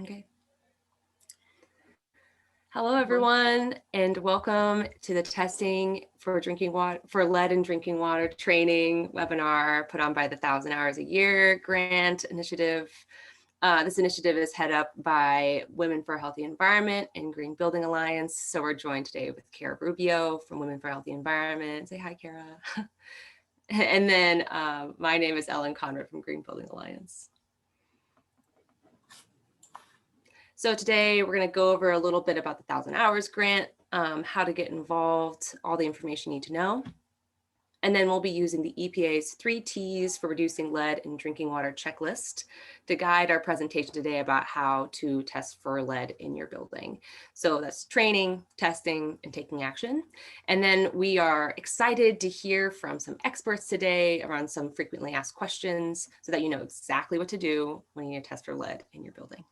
Okay. Hello, everyone, and welcome to the Testing for Drinking Water for Lead in Drinking Water training webinar put on by the 1,000 Hours a Year grant initiative. This initiative is headed up by Women for a Healthy Environment and Green Building Alliance. So we're joined today with Kara Rubio from Women for a Healthy Environment. Say hi, Kara. And then my name is Ellen Conrad from Green Building Alliance. So today we're going to go over a little bit about the 1,000 Hours grant, how to get involved, all the information you need to know. And then we'll be using the EPA's 3 T's for reducing lead in drinking water checklist to guide our presentation today about how to test for lead in your building. So that's training, testing, and taking action. And then we are excited to hear from some experts today around some frequently asked questions so that you know exactly what to do when you test for lead in your building.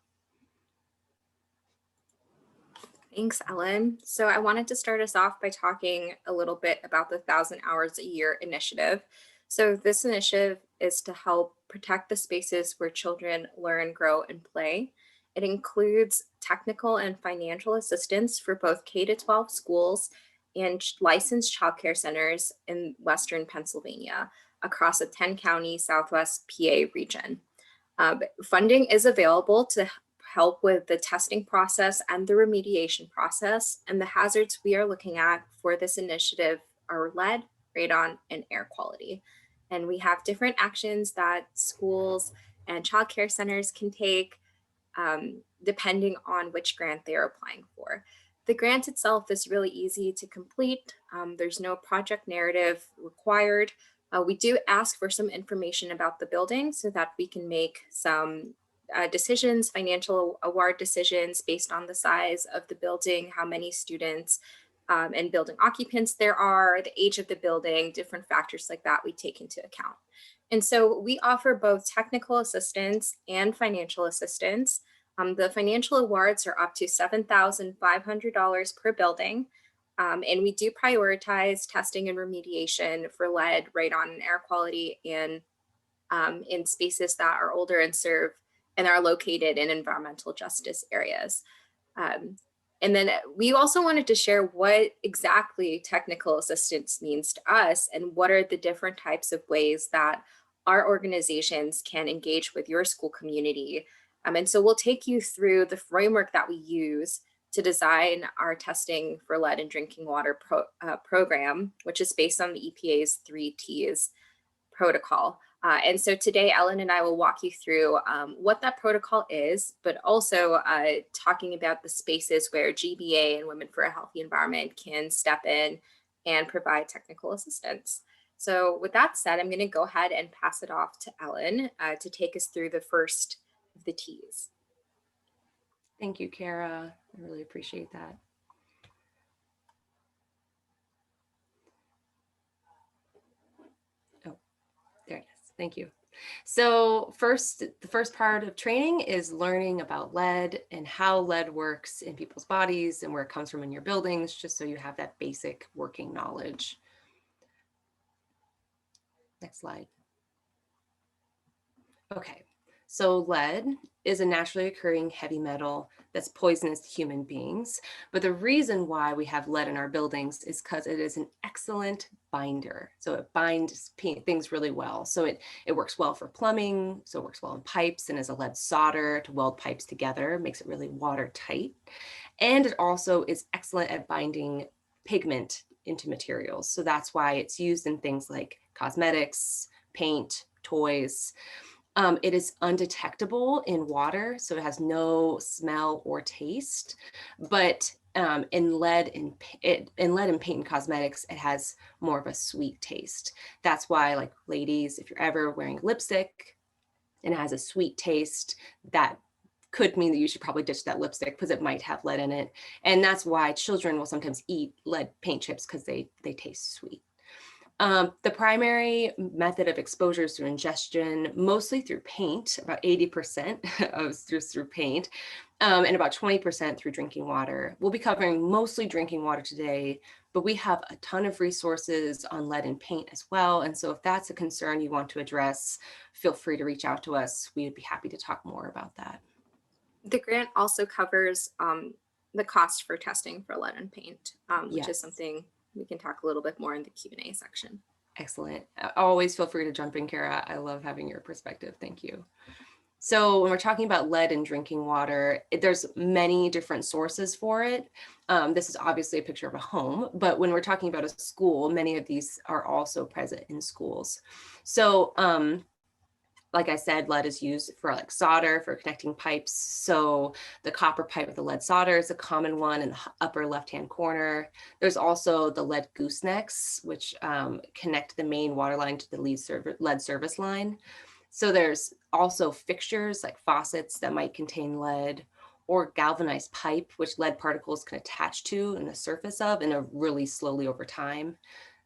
Thanks, Ellen. So I wanted to start us off by talking a little bit about the 1,000 Hours a Year initiative. So this initiative is to help protect the spaces where children learn, grow, and play. It includes technical and financial assistance for both K-12 schools and licensed childcare centers in Western Pennsylvania across a 10-county Southwest PA region. Funding is available to help with the testing process and the remediation process. And the hazards we are looking at for this initiative are lead, radon, and air quality. And we have different actions that schools and childcare centers can take depending on which grant they are applying for. The grant itself is really easy to complete. There's no project narrative required. We do ask for some information about the building so that we can make some decisions, financial award decisions based on the size of the building, how many students and building occupants there are, the age of the building, different factors like that we take into account. And so we offer both technical assistance and financial assistance. The financial awards are up to $7,500 per building. And we do prioritize testing and remediation for lead, radon, and air quality in spaces that are older and serve and are located in environmental justice areas. And then we also wanted to share what exactly technical assistance means to us and what are the different types of ways that our organizations can engage with your school community. And so we'll take you through the framework that we use to design our testing for lead in drinking water program, which is based on the EPA's 3 T's protocol. And so today, Ellen and I will walk you through what that protocol is, but also talking about the spaces where GBA and Women for a Healthy Environment can step in and provide technical assistance. So with that said, I'm going to go ahead and pass it off to Ellen to take us through the first of the T's. Thank you, Kara. I really appreciate that. Oh, there it is. Thank you. So the first part of training is learning about lead and how lead works in people's bodies and where it comes from in your buildings, just so you have that basic working knowledge. Next slide. Okay, so lead is a naturally occurring heavy metal that's poisonous to human beings. But the reason why we have lead in our buildings is because it is an excellent binder. So it binds things really well. So it works well for plumbing, so it works well in pipes and as a lead solder to weld pipes together, makes it really watertight. And it also is excellent at binding pigment into materials. So that's why it's used in things like cosmetics, paint, toys. It is undetectable in water, so it has no smell or taste. But in lead and paint and cosmetics, it has more of a sweet taste. That's why, like ladies, if you're ever wearing lipstick and it has a sweet taste, that could mean that you should probably ditch that lipstick because it might have lead in it. And that's why children will sometimes eat lead paint chips because they taste sweet. The primary method of exposure is through ingestion, mostly through paint, about 80% through paint, and about 20% through drinking water. We'll be covering mostly drinking water today, but we have a ton of resources on lead and paint as well. And so if that's a concern you want to address, feel free to reach out to us. We would be happy to talk more about that. The grant also covers the cost for testing for lead and paint, which is Yes. something we can talk a little bit more in the Q&A section. Excellent. Always feel free to jump in, Kara. I love having your perspective. Thank you. So when we're talking about lead in drinking water, there's many different sources for it. This is obviously a picture of a home, but when we're talking about a school, many of these are also present in schools. So like I said, lead is used for like solder, for connecting pipes. So the copper pipe with the lead solder is a common one in the upper left-hand corner. There's also the lead goosenecks, which connect the main water line to the lead service line. So there's also fixtures like faucets that might contain lead, or galvanized pipe, which lead particles can attach to in the surface of and really slowly over time.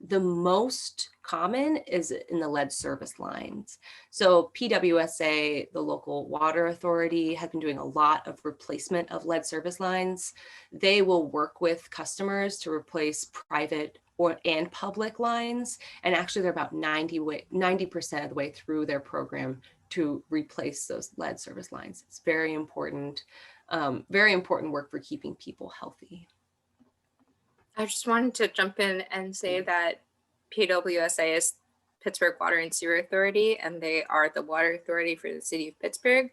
The most common is in the lead service lines. So PWSA, the local water authority, has been doing a lot of replacement of lead service lines. They will work with customers to replace private and public lines. And actually they're about 90% of the way through their program to replace those lead service lines. It's very important work for keeping people healthy. I just wanted to jump in and say that PWSA is Pittsburgh Water and Sewer Authority, and they are the water authority for the city of Pittsburgh.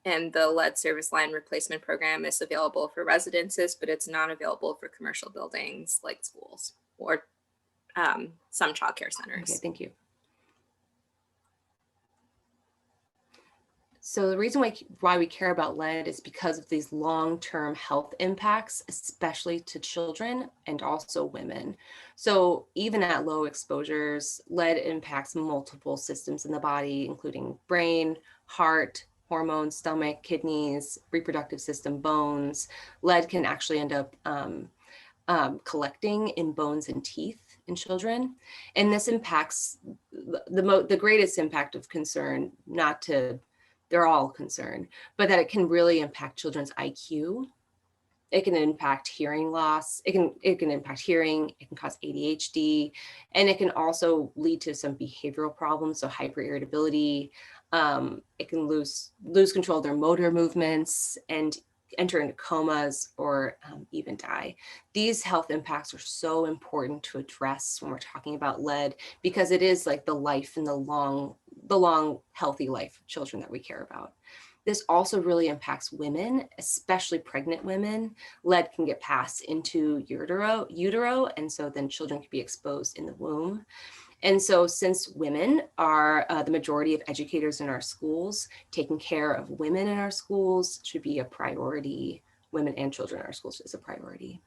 And the lead service line replacement program is available for residences, but it's not available for commercial buildings like schools or some childcare Okay, centers. thank you. So the reason why we care about lead is because of these long-term health impacts, especially to children and also women. So even at low exposures, lead impacts multiple systems in the body, including brain, heart, hormones, stomach, kidneys, reproductive system, bones. Lead can actually end up collecting in bones and teeth in children. And this impacts the greatest impact of concern, they're all concerned, but that it can really impact children's IQ. It can impact hearing loss. It can impact hearing. It can cause ADHD, and it can also lead to some behavioral problems, so hyperirritability. It can lose control of their motor movements and enter into comas or even die. These health impacts are so important to address when we're talking about lead, because it is like the life and the long healthy life of children that we care about. This also really impacts women, especially pregnant women. Lead can get passed into utero, and so then children can be exposed in the womb. And so since women are the majority of educators in our schools, taking care of women in our schools should be a priority. Women and children in our schools is a priority.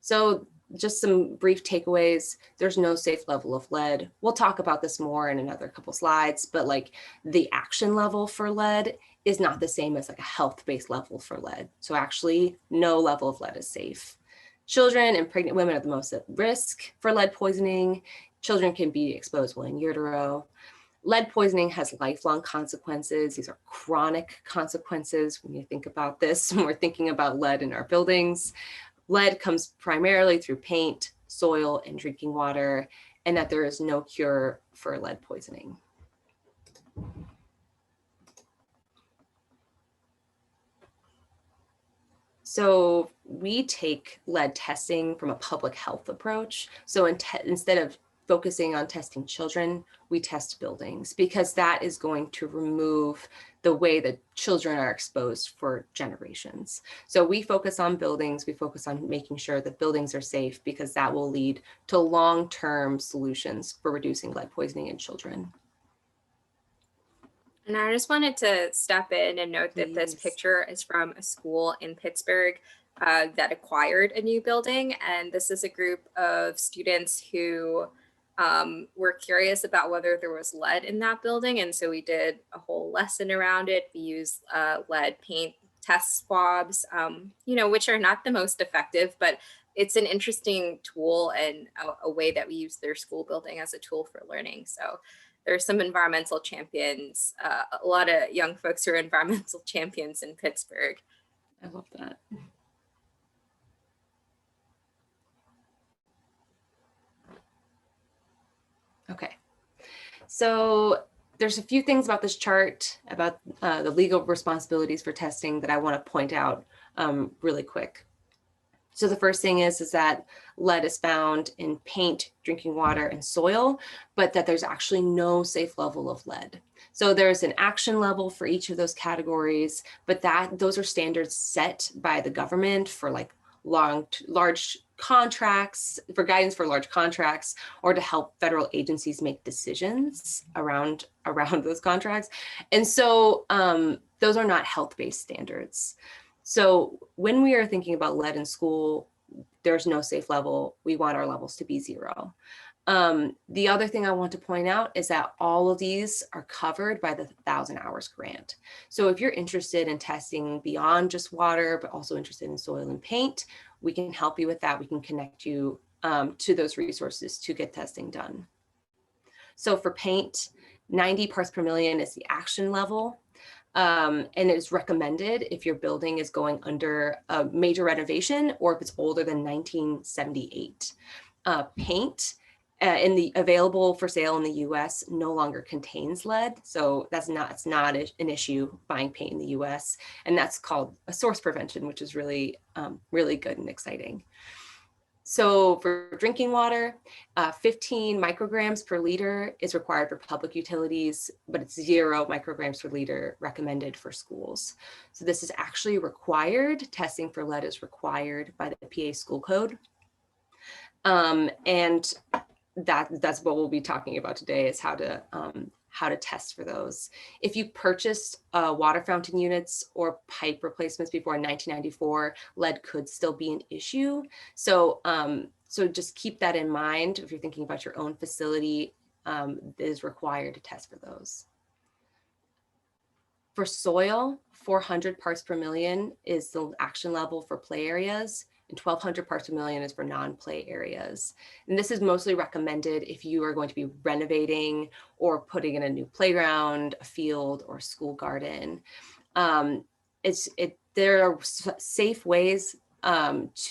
So just some brief takeaways. There's no safe level of lead. We'll talk about this more in another couple slides, but like the action level for lead is not the same as like a health-based level for lead. So actually no level of lead is safe. Children and pregnant women are the most at risk for lead poisoning. Children can be exposed while in utero. Lead poisoning has lifelong consequences. These are chronic consequences when you think about this, when we're thinking about lead in our buildings. Lead comes primarily through paint, soil, and drinking water, and that there is no cure for lead poisoning. So we take lead testing from a public health approach. So instead of focusing on testing children, we test buildings, because that is going to remove the way that children are exposed for generations. So we focus on buildings, we focus on making sure that buildings are safe, because that will lead to long-term solutions for reducing lead poisoning in children. And I just wanted to step in and note that this Please. picture is from a school in Pittsburgh that acquired a new building. And this is a group of students who were curious about whether there was lead in that building. And so we did a whole lesson around it. We used lead paint test swabs, which are not the most effective, but it's an interesting tool and a way that we use their school building as a tool for learning. So there's some environmental champions, a lot of young folks who are environmental champions in Pittsburgh. I love that. Okay, so there's a few things about this chart about the legal responsibilities for testing that I want to point out really quick. So the first thing is that lead is found in paint, drinking water, and soil, but that there's actually no safe level of lead. So there's an action level for each of those categories, but those are standards set by the government for like large contracts, for guidance for large contracts, or to help federal agencies make decisions around those contracts. And so those are not health-based standards. So when we are thinking about lead in school, there's no safe level. We want our levels to be 0. The other thing I want to point out is that all of these are covered by the 1,000 Hours grant. So if you're interested in testing beyond just water, but also interested in soil and paint, we can help you with that. We can connect you to those resources to get testing done. So for paint, 90 parts per million is the action level. And it's recommended if your building is going under a major renovation or if it's older than 1978. Paint in the available for sale in the US no longer contains lead. So it's not an issue buying paint in the US. And that's called a source prevention, which is really, really good and exciting. So for drinking water, 15 micrograms per liter is required for public utilities, but it's 0 micrograms per liter recommended for schools. So this is actually required. Testing for lead is required by the PA school code. And that's what we'll be talking about today, is how to test for those. If you purchased water fountain units or pipe replacements before 1994, lead could still be an issue. So, so just keep that in mind if you're thinking about your own facility. It is required to test for those. For soil, 400 parts per million is the action level for play areas, and 1,200 parts per million is for non-play areas. And this is mostly recommended if you are going to be renovating or putting in a new playground, a field, or a school garden. There are safe ways,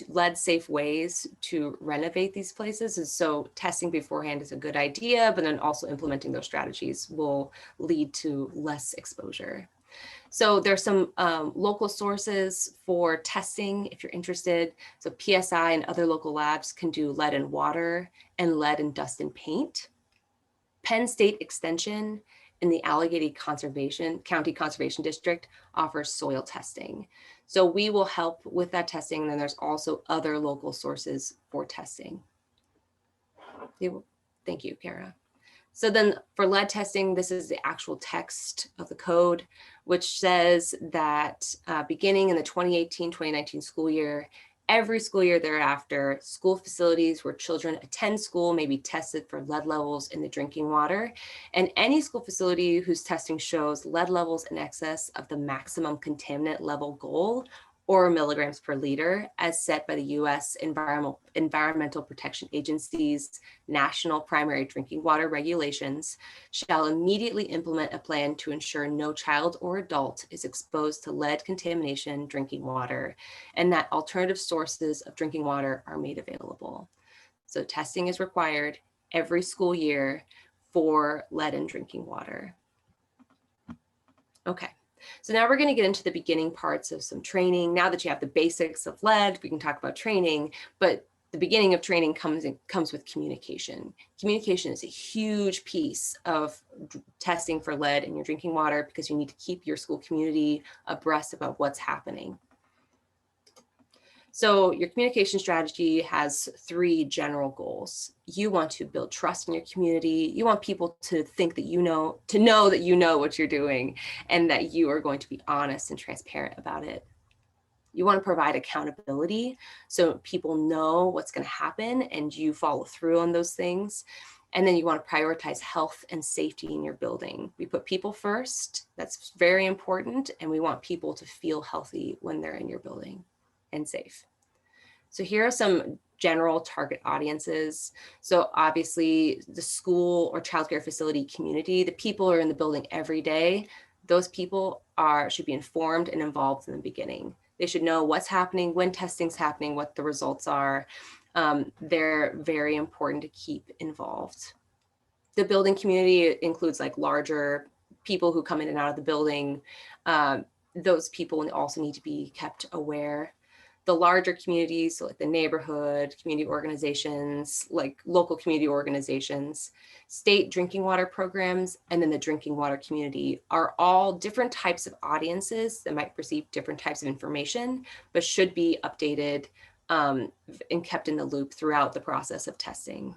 lead-safe ways to renovate these places. And so testing beforehand is a good idea, but then also implementing those strategies will lead to less exposure. So there's some local sources for testing if you're interested. So PSI and other local labs can do lead in water and lead in dust and paint. Penn State Extension in the Allegheny County Conservation District offers soil testing. So we will help with that testing. And then there's also other local sources for testing. Thank you, Kara. So then for lead testing, this is the actual text of the code, which says that beginning in the 2018-2019 school year, every school year thereafter, school facilities where children attend school may be tested for lead levels in the drinking water. And any school facility whose testing shows lead levels in excess of the maximum contaminant level goal or milligrams per liter as set by the U.S. Environmental Protection Agency's National Primary Drinking Water Regulations shall immediately implement a plan to ensure no child or adult is exposed to lead contamination drinking water, and that alternative sources of drinking water are made available. So testing is required every school year for lead in drinking water. Okay. So now we're going to get into the beginning parts of some training. Now that you have the basics of lead, we can talk about training, but the beginning of training comes with communication. Communication is a huge piece of testing for lead in your drinking water because you need to keep your school community abreast about what's happening. So your communication strategy has 3 general goals. You want to build trust in your community. You want people to think that you know that you know what you're doing and that you are going to be honest and transparent about it. You want to provide accountability so people know what's going to happen and you follow through on those things. And then you want to prioritize health and safety in your building. We put people first. That's very important. And we want people to feel healthy when they're in your building and safe. So here are some general target audiences. So obviously the school or childcare facility community, the people who are in the building every day, those people should be informed and involved in the beginning. They should know what's happening, when testing's happening, what the results are. They're very important to keep involved. The building community includes like larger people who come in and out of the building. Those people also need to be kept aware. The larger communities, so like the neighborhood, community organizations, like local community organizations, state drinking water programs, and then the drinking water community are all different types of audiences that might receive different types of information, but should be updated and kept in the loop throughout the process of testing.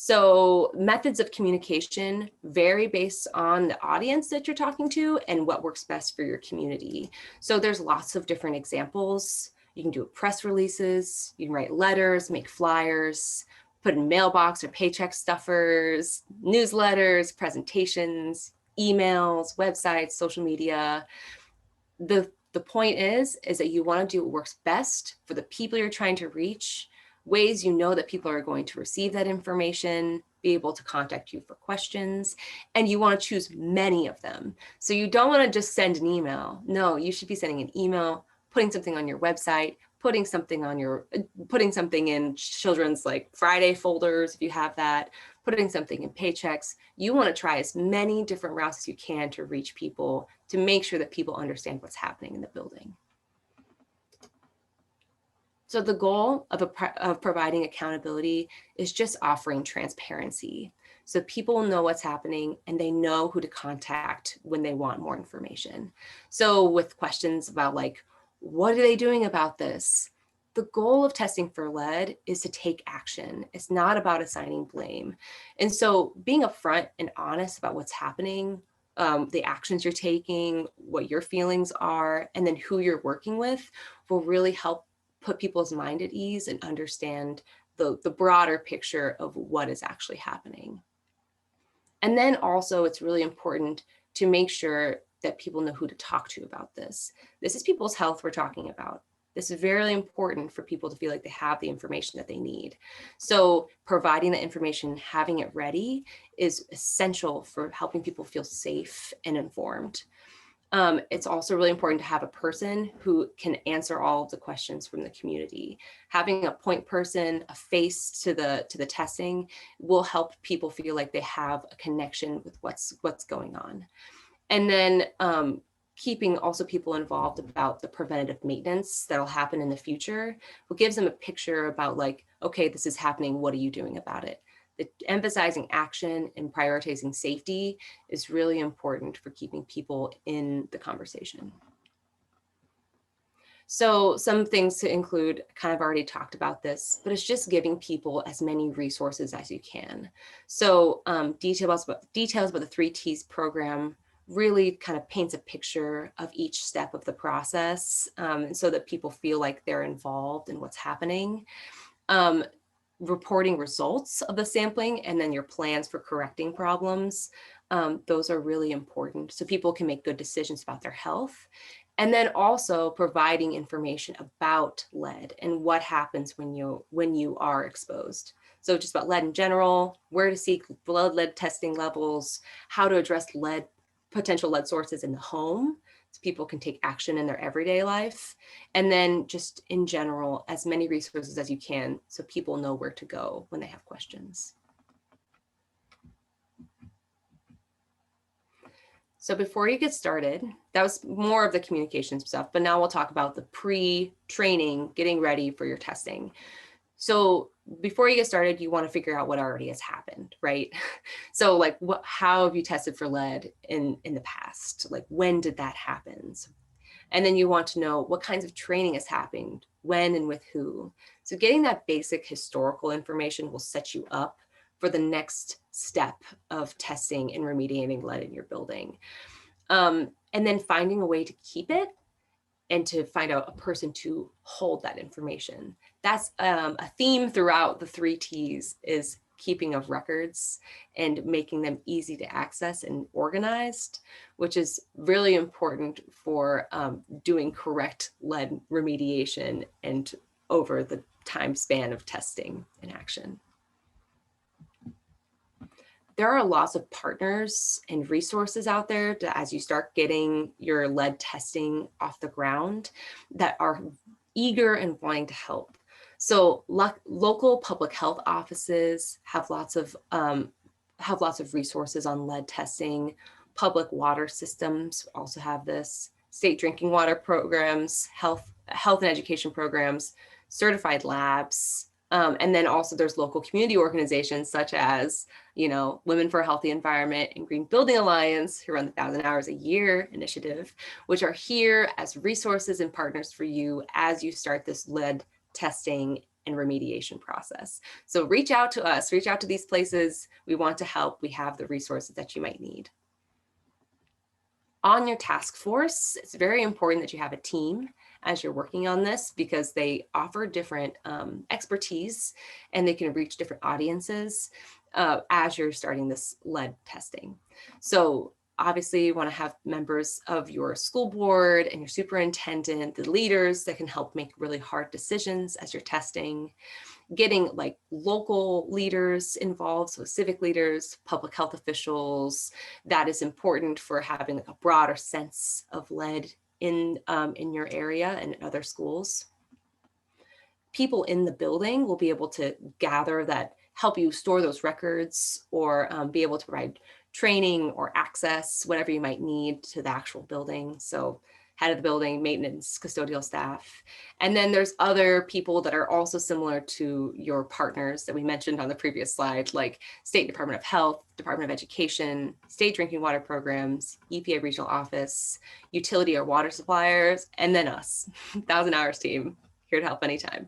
So methods of communication vary based on the audience that you're talking to and what works best for your community. So there's lots of different examples. You can do press releases, you can write letters, make flyers, put in mailbox or paycheck stuffers, newsletters, presentations, emails, websites, social media. The point is that you want to do what works best for the people you're trying to reach, ways you know that people are going to receive that information, be able to contact you for questions, and you want to choose many of them. So you don't want to just send an email. No, you should be sending an email, putting something on your website, putting something in children's like Friday folders if you have that, putting something in paychecks. You want to try as many different routes as you can to reach people, to make sure that people understand what's happening in the building. So the goal of providing accountability is just offering transparency. So people know what's happening and they know who to contact when they want more information. So with questions about like, what are they doing about this? The goal of testing for lead is to take action. It's not about assigning blame. And so being upfront and honest about what's happening, the actions you're taking, what your feelings are, and then who you're working with will really help put people's mind at ease and understand the broader picture of what is actually happening. And then also it's really important to make sure that people know who to talk to about this. This is people's health we're talking about. This is very important for people to feel like they have the information that they need. So providing the information, having it ready is essential for helping people feel safe and informed. It's also really important to have a person who can answer all of the questions from the community. Having a point person, a face to the testing will help people feel like they have a connection with what's going on. And then keeping also people involved about the preventative maintenance that'll happen in the future, what gives them a picture about like, okay, this is happening, what are you doing about it? Emphasizing action and prioritizing safety is really important for keeping people in the conversation. So some things to include, kind of already talked about this, but it's just giving people as many resources as you can. So details about the 3Ts program really kind of paints a picture of each step of the process, so that people feel like they're involved in what's happening. Reporting results of the sampling and then your plans for correcting problems. Those are really important so people can make good decisions about their health. And then also providing information about lead and what happens when you are exposed. So just about lead in general, where to seek blood lead testing levels, how to address potential lead sources in the home, so people can take action in their everyday life. And then just in general, as many resources as you can so people know where to go when they have questions. So before you get started, that was more of the communication stuff, but now we'll talk about the pre-training, getting ready for your testing. So before you get started, you want to figure out what already has happened, right? So like, how have you tested for lead in the past? Like, when did that happen? And then you want to know what kinds of training has happened, when and with who. So getting that basic historical information will set you up for the next step of testing and remediating lead in your building. And then finding a way to keep it and to find out a person to hold that information. That's a theme throughout the 3Ts is keeping of records and making them easy to access and organized, which is really important for doing correct lead remediation and over the time span of testing and action. There are lots of partners and resources out there as you start getting your lead testing off the ground that are eager and wanting to help. So local public health offices have lots of resources on lead testing. Public water systems also have this. State drinking water programs, health and education programs, certified labs, and then also there's local community organizations such as, Women for a Healthy Environment and Green Building Alliance, who run the 1,000 Hours a Year initiative, which are here as resources and partners for you as you start this lead testing and remediation process. So reach out to us, reach out to these places. We want to help. We have the resources that you might need. On your task force, it's very important that you have a team as you're working on this because they offer different expertise and they can reach different audiences as you're starting this lead testing. So obviously you want to have members of your school board and your superintendent, the leaders that can help make really hard decisions as you're testing. Getting like local leaders involved, so civic leaders, public health officials, that is important for having like a broader sense of lead in your area and in other schools. People in the building will be able to gather that, help you store those records, or be able to provide training or access, whatever you might need to the actual building. So head of the building, maintenance, custodial staff. And then there's other people that are also similar to your partners that we mentioned on the previous slide, like State Department of Health, Department of Education, state drinking water programs, EPA regional office, utility or water suppliers, and then us, 1,000 Hours team, here to help anytime.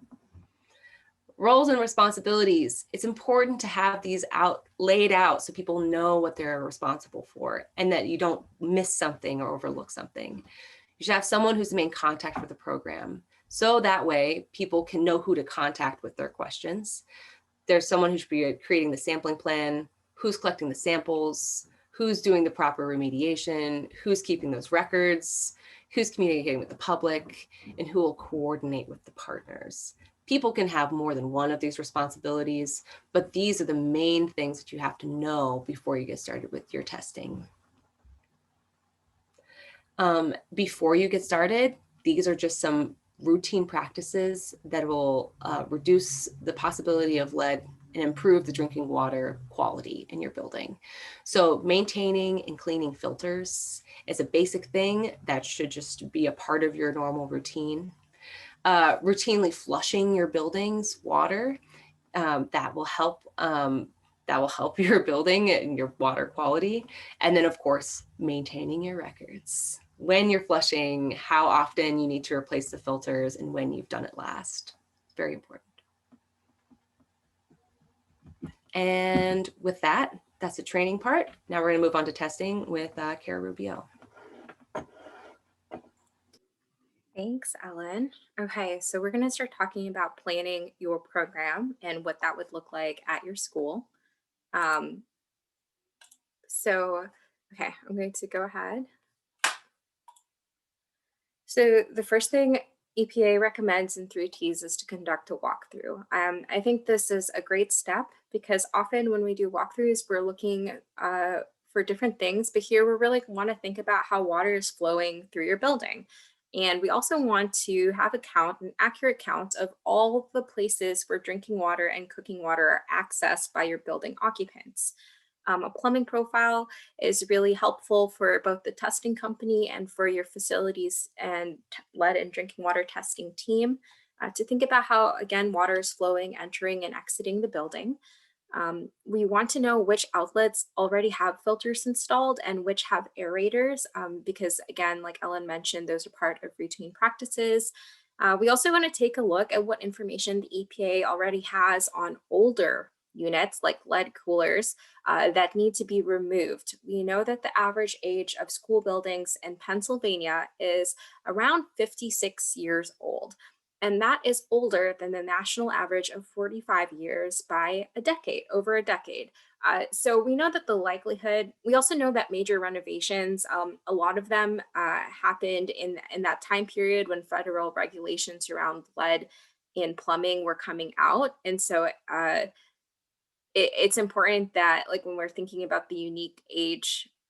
Roles and responsibilities. It's important to have these laid out so people know what they're responsible for and that you don't miss something or overlook something. You should have someone who's the main contact for the program. So that way people can know who to contact with their questions. There's someone who should be creating the sampling plan, who's collecting the samples, who's doing the proper remediation, who's keeping those records, who's communicating with the public, and who will coordinate with the partners. People can have more than one of these responsibilities, but these are the main things that you have to know before you get started with your testing. Before you get started, these are just some routine practices that will reduce the possibility of lead and improve the drinking water quality in your building. So maintaining and cleaning filters is a basic thing that should just be a part of your normal routine. Routinely flushing your building's water, that will help your building and your water quality. And then of course, maintaining your records. When you're flushing, how often you need to replace the filters and when you've done it last. Very important. And with that, that's the training part. Now we're gonna move on to testing with Kara Rubio. Thanks, Ellen. Okay, so we're going to start talking about planning your program and what that would look like at your school. Um, okay, I'm going to go ahead. So the first thing EPA recommends in 3Ts is to conduct a walkthrough. I think this is a great step because often when we do walkthroughs, we're looking for different things, but here we really want to think about how water is flowing through your building. And we also want to have an accurate count of all the places where drinking water and cooking water are accessed by your building occupants. A plumbing profile is really helpful for both the testing company and for your facilities and lead and drinking water testing team to think about how, again, water is flowing, entering and exiting the building. We want to know which outlets already have filters installed and which have aerators, because again, like Ellen mentioned, those are part of routine practices. We also want to take a look at what information the EPA already has on older units like lead coolers that need to be removed. We know that the average age of school buildings in Pennsylvania is around 56 years old. And that is older than the national average of 45 years by over a decade. So we know that we also know that major renovations, a lot of them happened in that time period when federal regulations around lead in plumbing were coming out. And so it's important that, like, when we're thinking about the unique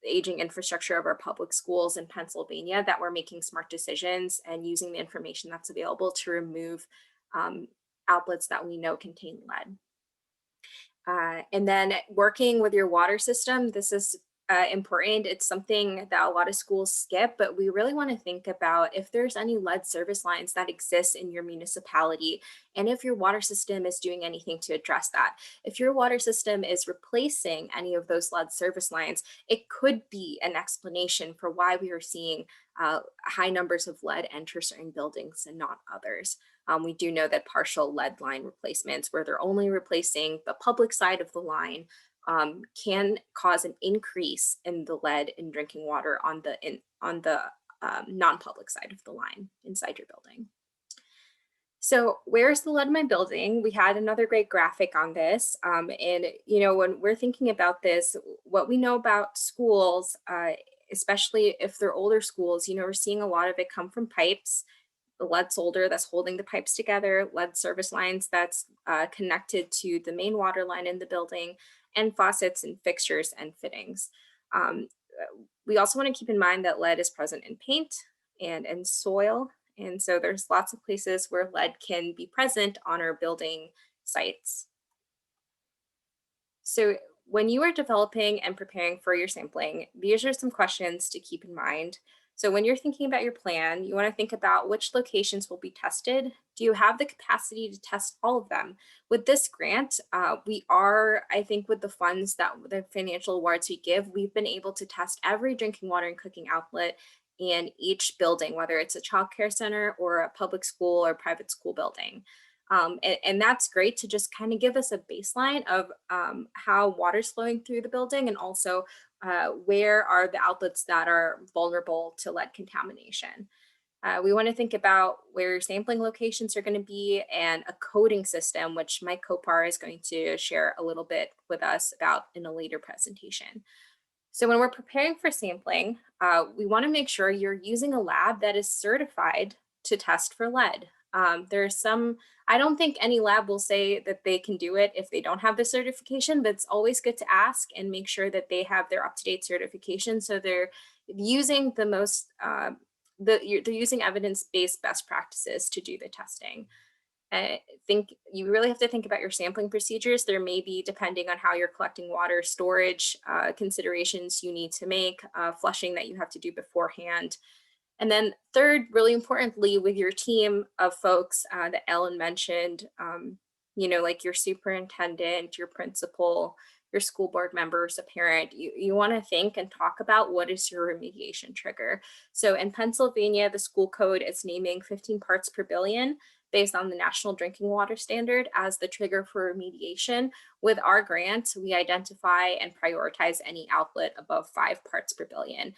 aging infrastructure of our public schools in Pennsylvania, that we're making smart decisions and using the information that's available to remove outlets that we know contain lead. And then working with your water system, this is important. It's something that a lot of schools skip, but we really want to think about if there's any lead service lines that exist in your municipality, and if your water system is doing anything to address that. If your water system is replacing any of those lead service lines, it could be an explanation for why we are seeing high numbers of lead enter certain buildings and not others. We do know that partial lead line replacements, where they're only replacing the public side of the line, can cause an increase in the lead in drinking water on the non-public side of the line inside your building. So where's the lead in my building? We had another great graphic on this. And, when we're thinking about this, what we know about schools, especially if they're older schools, we're seeing a lot of it come from pipes. The lead solder that's holding the pipes together, lead service lines that's connected to the main water line in the building, and faucets and fixtures and fittings. Um, we also want to keep in mind that lead is present in paint and in soil. And so there's lots of places where lead can be present on our building sites. So when you are developing and preparing for your sampling, these are some questions to keep in mind. So when you're thinking about your plan, you want to think about which locations will be tested. Do you have the capacity to test all of them? With this grant, we are, I think with the funds that the financial awards we give, we've been able to test every drinking water and cooking outlet in each building, whether it's a child care center or a public school or private school building. And that's great to just kind of give us a baseline of how water's flowing through the building, and also where are the outlets that are vulnerable to lead contamination. We want to think about where your sampling locations are going to be, and a coding system, which my co-par is going to share a little bit with us about in a later presentation. So when we're preparing for sampling, we want to make sure you're using a lab that is certified to test for lead. There's some, I don't think any lab will say that they can do it if they don't have the certification, but it's always good to ask and make sure that they have their up-to-date certification. So they're using the most, they're using evidence-based best practices to do the testing. I think you really have to think about your sampling procedures. There may be, depending on how you're collecting water, storage considerations you need to make, flushing that you have to do beforehand. And then third, really importantly, with your team of folks that Ellen mentioned, like your superintendent, your principal, your school board members, a parent, you want to think and talk about what is your remediation trigger. So in Pennsylvania, the school code is naming 15 parts per billion based on the National Drinking Water Standard as the trigger for remediation. With our grant, we identify and prioritize any outlet above 5 parts per billion.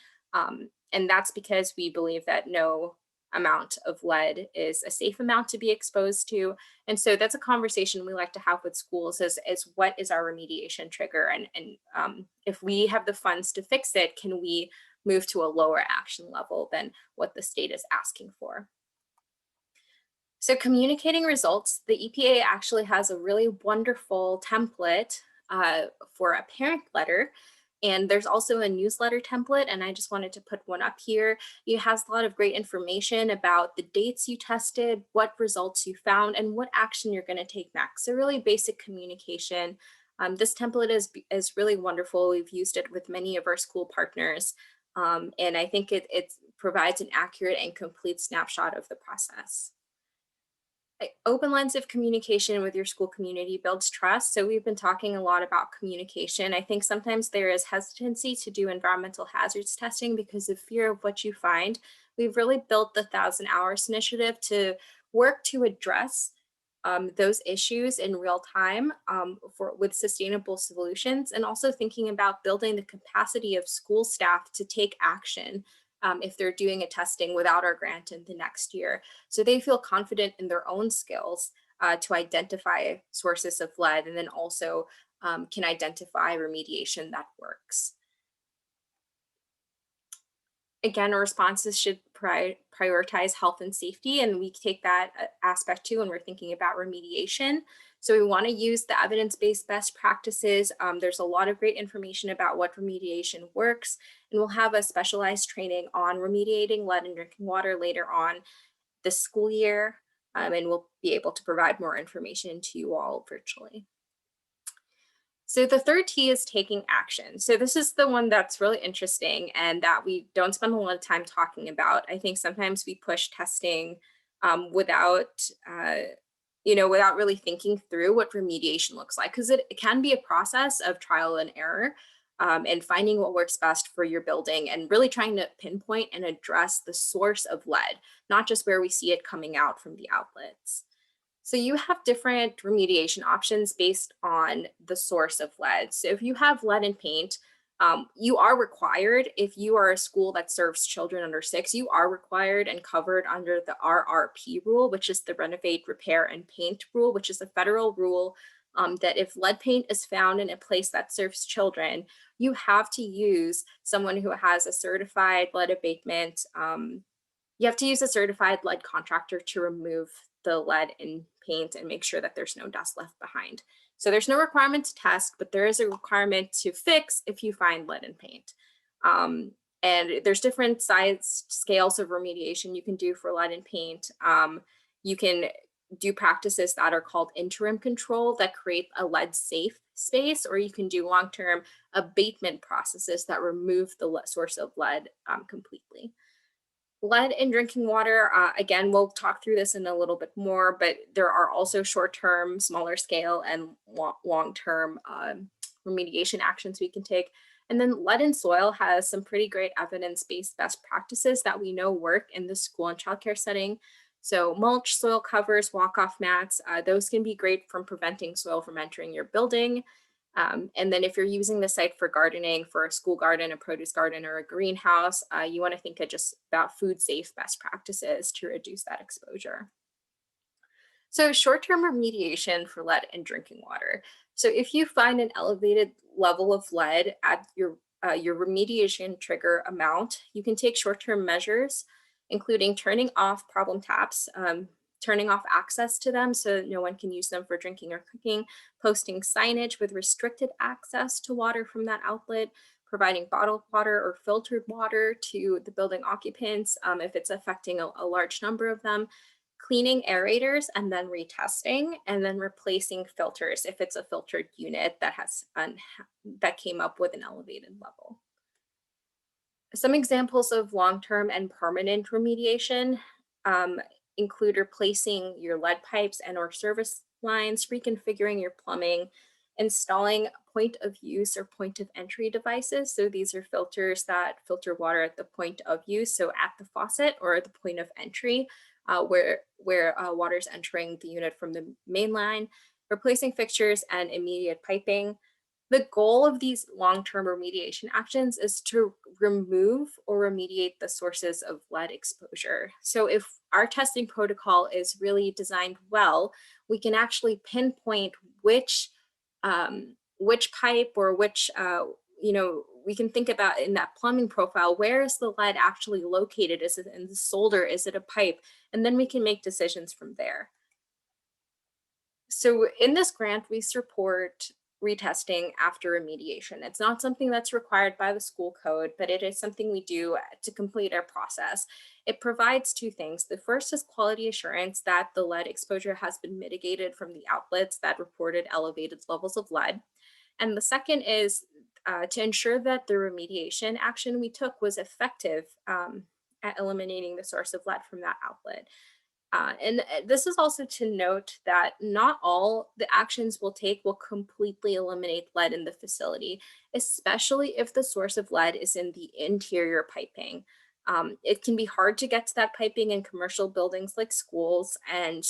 And that's because we believe that no amount of lead is a safe amount to be exposed to. And so that's a conversation we like to have with schools is what is our remediation trigger? And if we have the funds to fix it, can we move to a lower action level than what the state is asking for? So communicating results, the EPA actually has a really wonderful template for a parent letter. And there's also a newsletter template, and I just wanted to put one up here. It has a lot of great information about the dates you tested, what results you found, and what action you're going to take next. So really basic communication. This template is really wonderful. We've used it with many of our school partners, and I think it provides an accurate and complete snapshot of the process. Open lines of communication with your school community builds trust. So we've been talking a lot about communication. I think sometimes there is hesitancy to do environmental hazards testing because of fear of what you find. We've really built the 1,000 Hours Initiative to work to address those issues in real time with sustainable solutions, and also thinking about building the capacity of school staff to take action if they're doing a testing without our grant in the next year. So they feel confident in their own skills to identify sources of lead, and then also can identify remediation that works. Again, our responses should prioritize health and safety, and we take that aspect too when we're thinking about remediation. So we want to use the evidence-based best practices. There's a lot of great information about what remediation works, and we'll have a specialized training on remediating lead in drinking water later on this school year. and we'll be able to provide more information to you all virtually. So the third T is taking action. So this is the one that's really interesting and that we don't spend a lot of time talking about. I think sometimes we push testing without, without really thinking through what remediation looks like, because it can be a process of trial and error, and finding what works best for your building and really trying to pinpoint and address the source of lead, not just where we see it coming out from the outlets. So you have different remediation options based on the source of lead. So if you have lead in paint, you are required, if you are a school that serves children under 6, you are required and covered under the RRP rule, which is the Renovate, Repair, and Paint rule, which is a federal rule that if lead paint is found in a place that serves children, you have to use someone who has a certified lead abatement. You have to use a certified lead contractor to remove the lead in paint and make sure that there's no dust left behind. So there's no requirement to test, but there is a requirement to fix if you find lead in paint. And there's different size scales of remediation you can do for lead in paint. You can do practices that are called interim control that create a lead safe space, or you can do long-term abatement processes that remove the source of lead completely. Lead in drinking water, again, we'll talk through this in a little bit more, but there are also short-term, smaller scale, and long-term remediation actions we can take. And then lead in soil has some pretty great evidence-based best practices that we know work in the school and childcare setting. So mulch, soil covers, walk-off mats, those can be great from preventing soil from entering your building. And then if you're using the site for gardening, for a school garden, a produce garden, or a greenhouse, you want to think of just about food safe best practices to reduce that exposure. So short-term remediation for lead in drinking water. So if you find an elevated level of lead at your remediation trigger amount, you can take short-term measures, including turning off problem taps, turning off access to them so no one can use them for drinking or cooking, posting signage with restricted access to water from that outlet, providing bottled water or filtered water to the building occupants if it's affecting a large number of them, cleaning aerators and then retesting, and then replacing filters if it's a filtered unit that has that came up with an elevated level. Some examples of long-term and permanent remediation um, include replacing your lead pipes and or service lines, reconfiguring your plumbing, installing point of use or point of entry devices. So these are filters that filter water at the point of use, so at the faucet or at the point of entry, where water is entering the unit from the main line, replacing fixtures and immediate piping. The goal of these long-term remediation actions is to remove or remediate the sources of lead exposure. So if our testing protocol is really designed well, we can actually pinpoint which pipe or which, we can think about in that plumbing profile, where is the lead actually located? Is it in the solder? Is it a pipe? And then we can make decisions from there. So in this grant, we support retesting after remediation. It's not something that's required by the school code, but it is something we do to complete our process. It provides two things. The first is quality assurance that the lead exposure has been mitigated from the outlets that reported elevated levels of lead. And the second is to ensure that the remediation action we took was effective at eliminating the source of lead from that outlet. And this is also to note that not all the actions we'll take will completely eliminate lead in the facility, especially if the source of lead is in the interior piping. It can be hard to get to that piping in commercial buildings like schools, and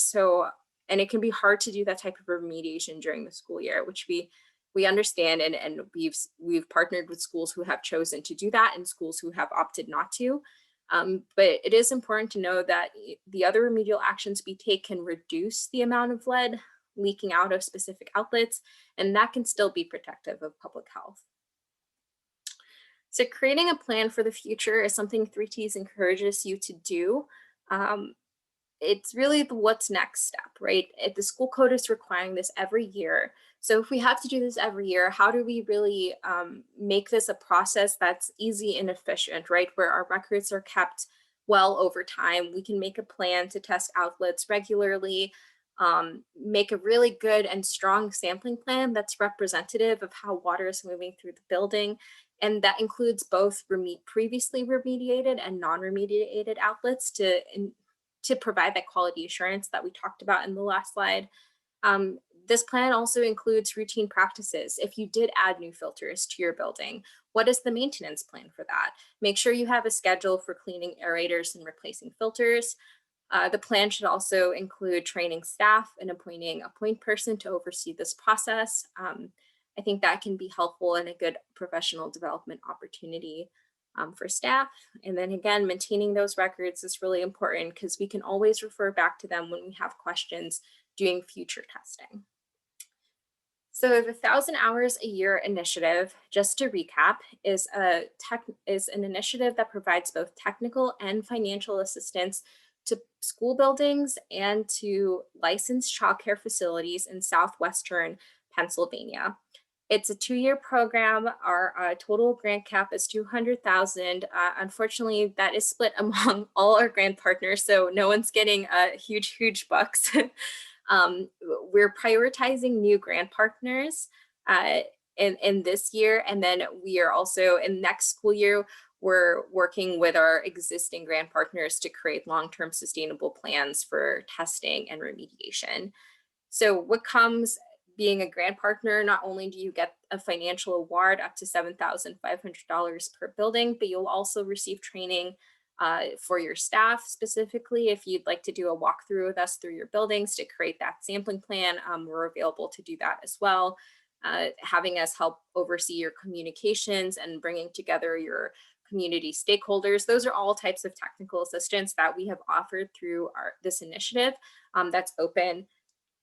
it can be hard to do that type of remediation during the school year, which we understand, and we've partnered with schools who have chosen to do that and schools who have opted not to. But it is important to know that the other remedial actions we take can reduce the amount of lead leaking out of specific outlets, and that can still be protective of public health. So creating a plan for the future is something 3Ts encourages you to do. It's really the what's next step, right? If the school code is requiring this every year. So if we have to do this every year, how do we really make this a process that's easy and efficient, right? Where our records are kept well over time. We can make a plan to test outlets regularly, make a really good and strong sampling plan that's representative of how water is moving through the building. And that includes both previously remediated and non-remediated outlets to provide that quality assurance that we talked about in the last slide. This plan also includes routine practices. If you did add new filters to your building, what is the maintenance plan for that? Make sure you have a schedule for cleaning aerators and replacing filters. The plan should also include training staff and appointing a point person to oversee this process. I think that can be helpful and a good professional development opportunity for staff. And then again, maintaining those records is really important because we can always refer back to them when we have questions doing future testing. So the 1,000 Hours a Year initiative, just to recap, is an initiative that provides both technical and financial assistance to school buildings and to licensed childcare facilities in southwestern Pennsylvania. It's a 2-year program. Our total grant cap is 200,000. Unfortunately, that is split among all our grant partners, so no one's getting huge bucks. We're prioritizing new grant partners in this year, and then we are also in next school year, we're working with our existing grant partners to create long-term sustainable plans for testing and remediation. So what comes being a grant partner, not only do you get a financial award up to $7,500 per building, but you'll also receive training for your staff specifically. If you'd like to do a walkthrough with us through your buildings to create that sampling plan, we're available to do that as well. Having us help oversee your communications and bringing together your community stakeholders. Those are all types of technical assistance that we have offered through this initiative that's open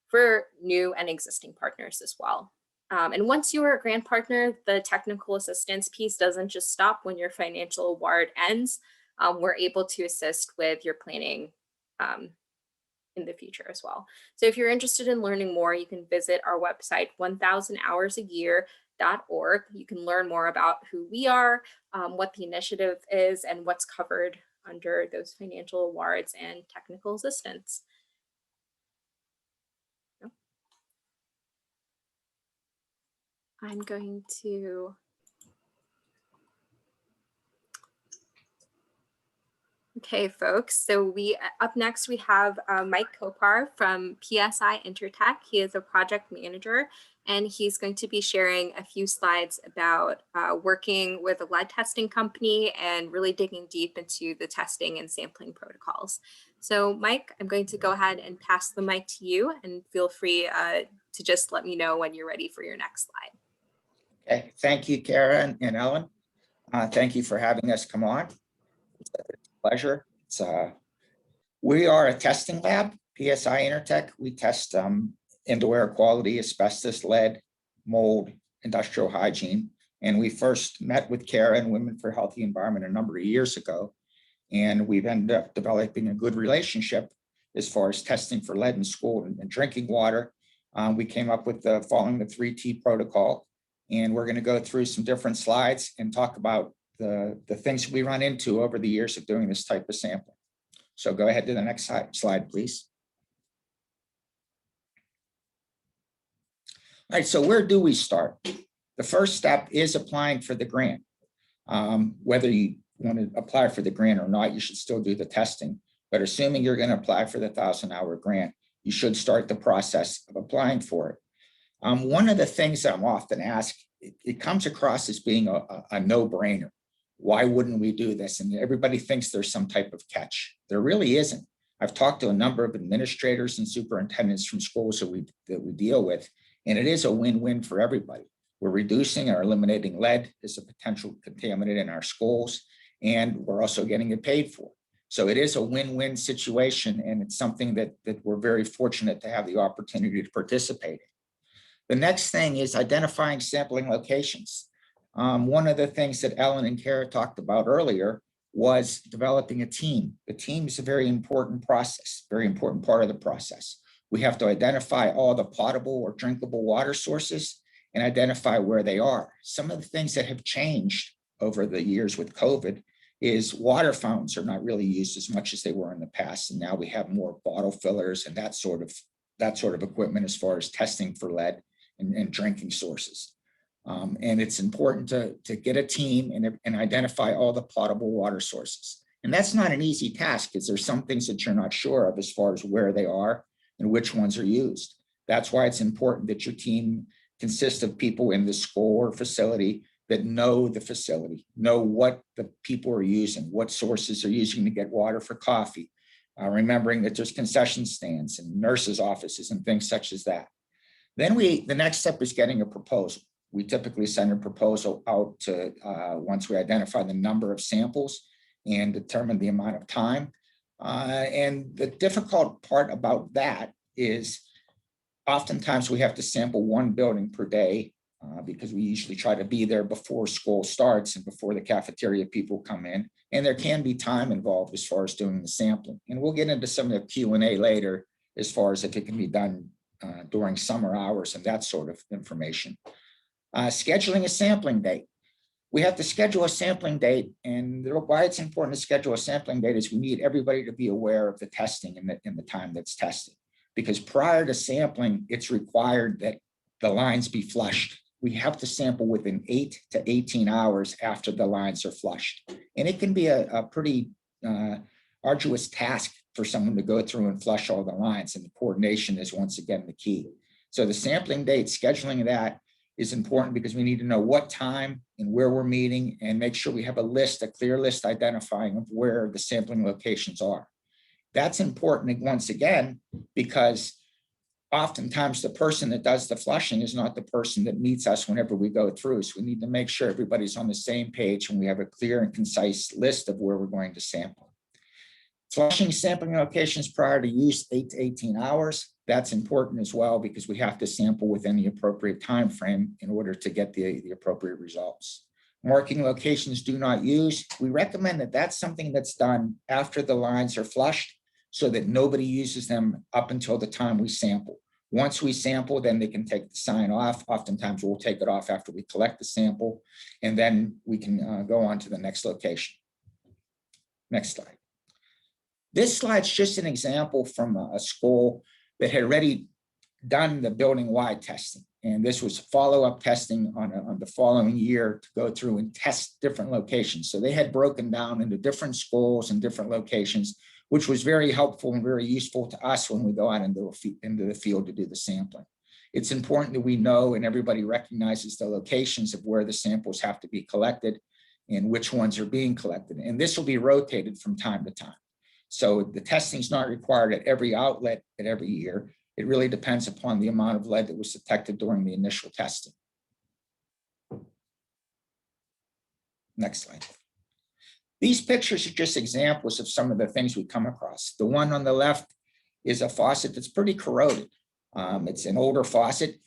for new and existing partners as well. And once you are a grant partner, the technical assistance piece doesn't just stop when your financial award ends. We're able to assist with your planning in the future as well. So if you're interested in learning more, you can visit our website, 1000hoursAyear.org. You can learn more about who we are, what the initiative is, and what's covered under those financial awards and technical assistance. I'm going to Okay, folks. So up next we have Mike Kopar from PSI Intertek. He is a project manager, and he's going to be sharing a few slides about working with a lead testing company and really digging deep into the testing and sampling protocols. So, Mike, I'm going to go ahead and pass the mic to you, and feel free to just let me know when you're ready for your next slide. Okay, thank you, Kara and Ellen. Thank you for having us come on. It's a pleasure. We are a testing lab, PSI Intertek. We test indoor air quality, asbestos, lead, mold, industrial hygiene. And we first met with Kara and Women for Healthy Environment a number of years ago. And we've ended up developing a good relationship as far as testing for lead in school and drinking water. We came up with following the 3T protocol. And we're going to go through some different slides and talk about the things we run into over the years of doing this type of sampling. So go ahead to the next slide, please. All right, so where do we start? The first step is applying for the grant. Whether you want to apply for the grant or not, you should still do the testing. But assuming you're going to apply for the 1,000-hour grant, you should start the process of applying for it. One of the things that I'm often asked, it comes across as being a no-brainer. Why wouldn't we do this? And everybody thinks there's some type of catch. There really isn't. I've talked to a number of administrators and superintendents from schools that we deal with, and it is a win-win for everybody. We're reducing or eliminating lead as a potential contaminant in our schools, and we're also getting it paid for. So it is a win-win situation, and it's something that we're very fortunate to have the opportunity to participate in. The next thing is identifying sampling locations. One of the things that Ellen and Kara talked about earlier was developing a team. The team is a very important process, very important part of the process. We have to identify all the potable or drinkable water sources and identify where they are. Some of the things that have changed over the years with COVID is water fountains are not really used as much as they were in the past. And now we have more bottle fillers and that sort of equipment as far as testing for lead and drinking sources. And it's important to get a team and identify all the potable water sources. And that's not an easy task because there's some things that you're not sure of as far as where they are and which ones are used. That's why it's important that your team consists of people in the school or facility that know the facility, know what the people are using, what sources are using to get water for coffee, remembering that there's concession stands and nurses' offices and things such as that. Then the next step is getting a proposal. We typically send a proposal out to once we identify the number of samples and determine the amount of time. And the difficult part about that is oftentimes we have to sample one building per day because we usually try to be there before school starts and before the cafeteria people come in. And there can be time involved as far as doing the sampling. And we'll get into some of the Q&A later as far as if it can be done during summer hours and that sort of information. Scheduling a sampling date. We have to schedule a sampling date, and why it's important to schedule a sampling date is we need everybody to be aware of the testing in the time that's tested. Because prior to sampling, it's required that the lines be flushed. We have to sample within 8 to 18 hours after the lines are flushed. And it can be a pretty arduous task for someone to go through and flush all the lines, and the coordination is once again the key. So the sampling date, scheduling that is important because we need to know what time and where we're meeting and make sure we have a clear list identifying of where the sampling locations are. That's important once again, because oftentimes the person that does the flushing is not the person that meets us whenever we go through. So we need to make sure everybody's on the same page and we have a clear and concise list of where we're going to sample. Flushing sampling locations prior to use 8 to 18 hours. That's important as well because we have to sample within the appropriate time frame in order to get the appropriate results. Marking locations do not use. We recommend that that's something that's done after the lines are flushed so that nobody uses them up until the time we sample. Once we sample, then they can take the sign off. Oftentimes we'll take it off after we collect the sample, and then we can go on to the next location. Next slide. This slide's just an example from a school that had already done the building-wide testing. And this was follow-up testing on the following year to go through and test different locations. So they had broken down into different schools and different locations, which was very helpful and very useful to us when we go out into the field to do the sampling. It's important that we know and everybody recognizes the locations of where the samples have to be collected and which ones are being collected. And this will be rotated from time to time. So the testing is not required at every outlet at every year. It really depends upon the amount of lead that was detected during the initial testing. Next slide. These pictures are just examples of some of the things we come across. The one on the left is a faucet that's pretty corroded. It's an older faucet.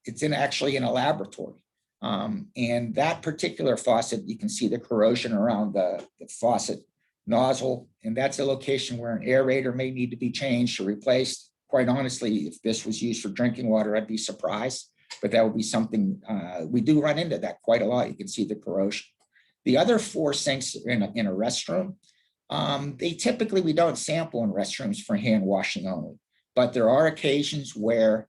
It's actually in a laboratory. And that particular faucet, you can see the corrosion around the faucet nozzle, and that's a location where an aerator may need to be changed or replaced. Quite honestly, if this was used for drinking water, I'd be surprised, but that would be something, we do run into that quite a lot. You can see the corrosion. The other 4 sinks in a restroom, we don't sample in restrooms for hand washing only, but there are occasions where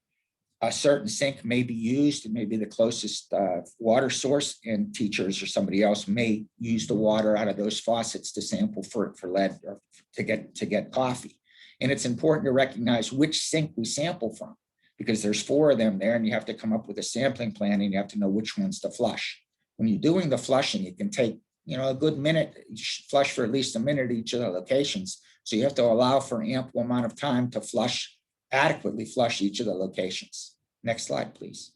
a certain sink may be used, it may be the closest water source, and teachers or somebody else may use the water out of those faucets to sample for lead or to get coffee. And it's important to recognize which sink we sample from, because there's 4 of them there and you have to come up with a sampling plan and you have to know which ones to flush. When you're doing the flushing, it can take a good minute, flush for at least a minute at each of the locations. So you have to allow for an ample amount of time to adequately flush each of the locations. Next slide, please.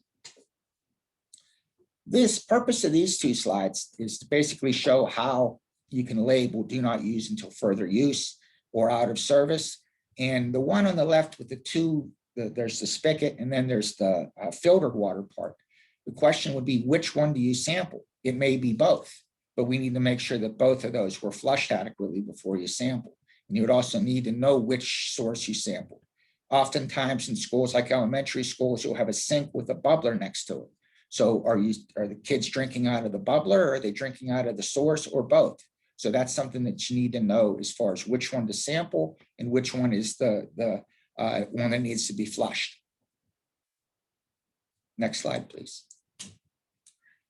This purpose of these 2 slides is to basically show how you can label do not use until further use or out of service. And the one on the left with there's the spigot and then there's the filtered water part. The question would be, which one do you sample? It may be both, but we need to make sure that both of those were flushed adequately before you sample. And you would also need to know which source you sampled. Oftentimes in schools like elementary schools, you'll have a sink with a bubbler next to it. So are the kids drinking out of the bubbler or are they drinking out of the source or both? So that's something that you need to know as far as which one to sample and which one is the one that needs to be flushed. Next slide, please.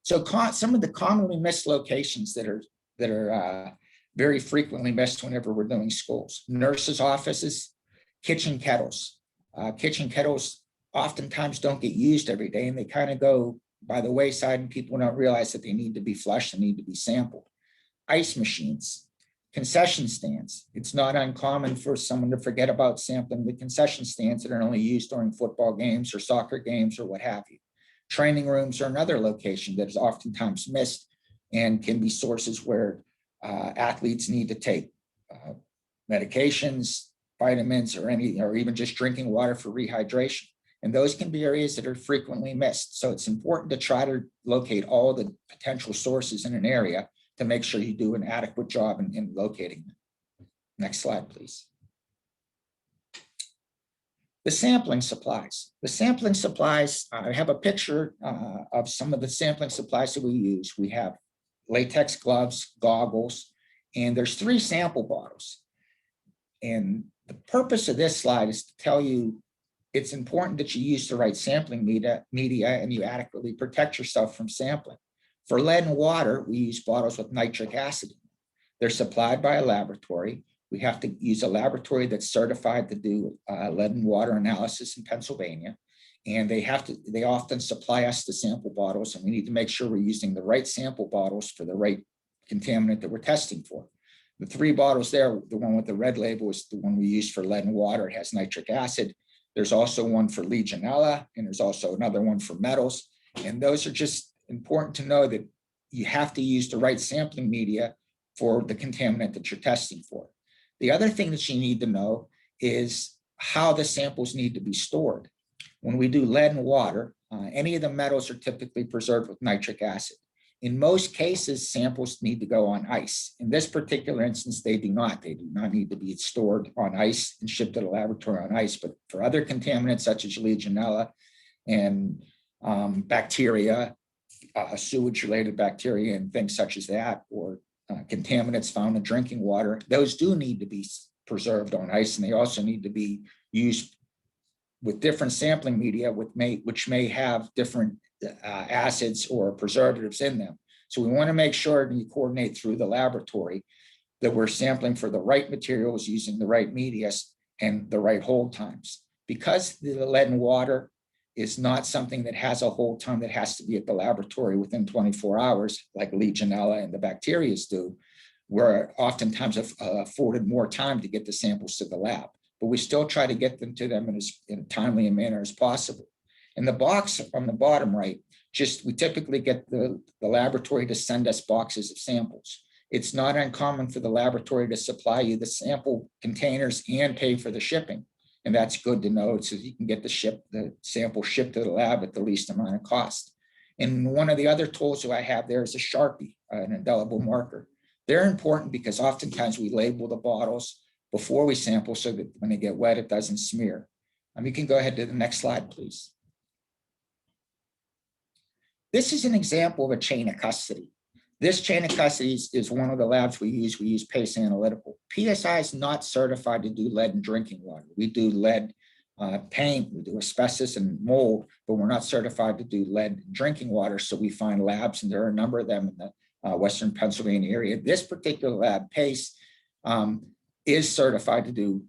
So some of the commonly missed locations that are very frequently missed whenever we're doing schools: nurses' offices, kitchen kettles. Kitchen kettles oftentimes don't get used every day, and they kind of go by the wayside, and people don't realize that they need to be flushed and need to be sampled. Ice machines, concession stands. It's not uncommon for someone to forget about sampling the concession stands that are only used during football games or soccer games or what have you. Training rooms are another location that is oftentimes missed and can be sources where athletes need to take medications, vitamins, or even just drinking water for rehydration. And those can be areas that are frequently missed. So it's important to try to locate all the potential sources in an area to make sure you do an adequate job in locating them. Next slide, please. The sampling supplies. The sampling supplies, I have a picture of some of the sampling supplies that we use. We have latex gloves, goggles, and there's 3 sample bottles. And the purpose of this slide is to tell you it's important that you use the right sampling media and you adequately protect yourself from sampling. For lead and water, we use bottles with nitric acid. They're supplied by a laboratory. We have to use a laboratory that's certified to do lead and water analysis in Pennsylvania. And they often supply us the sample bottles, and we need to make sure we're using the right sample bottles for the right contaminant that we're testing for. The 3 bottles there, the one with the red label is the one we use for lead and water. It has nitric acid. There's also one for Legionella, and there's also another one for metals. And those are just important to know that you have to use the right sampling media for the contaminant that you're testing for. The other thing that you need to know is how the samples need to be stored. When we do lead and water, any of the metals are typically preserved with nitric acid. In most cases, samples need to go on ice. In this particular instance, they do not. They do not need to be stored on ice and shipped to the laboratory on ice. But for other contaminants such as Legionella and bacteria, sewage-related bacteria and things such as that, or contaminants found in drinking water, those do need to be preserved on ice, and they also need to be used with different sampling media which may have different acids or preservatives in them. So we want to make sure that you coordinate through the laboratory that we're sampling for the right materials using the right media and the right hold times. Because the lead and water is not something that has a hold time that has to be at the laboratory within 24 hours, like Legionella and the bacteria do, we're oftentimes afforded more time to get the samples to the lab, but we still try to get them to them in a timely manner as possible. In the box on the bottom right, we typically get the laboratory to send us boxes of samples. It's not uncommon for the laboratory to supply you the sample containers and pay for the shipping. And that's good to know, so you can get the sample shipped to the lab at the least amount of cost. And one of the other tools that I have there is a Sharpie, an indelible marker. They're important because oftentimes we label the bottles before we sample so that when they get wet, it doesn't smear. You can go ahead to the next slide, please. This is an example of a chain of custody. This chain of custody is one of the labs we use. We use PACE Analytical. PSI is not certified to do lead in drinking water. We do lead paint, we do asbestos and mold, but we're not certified to do lead in drinking water. So we find labs, and there are a number of them in the Western Pennsylvania area. This particular lab, PACE, is certified to do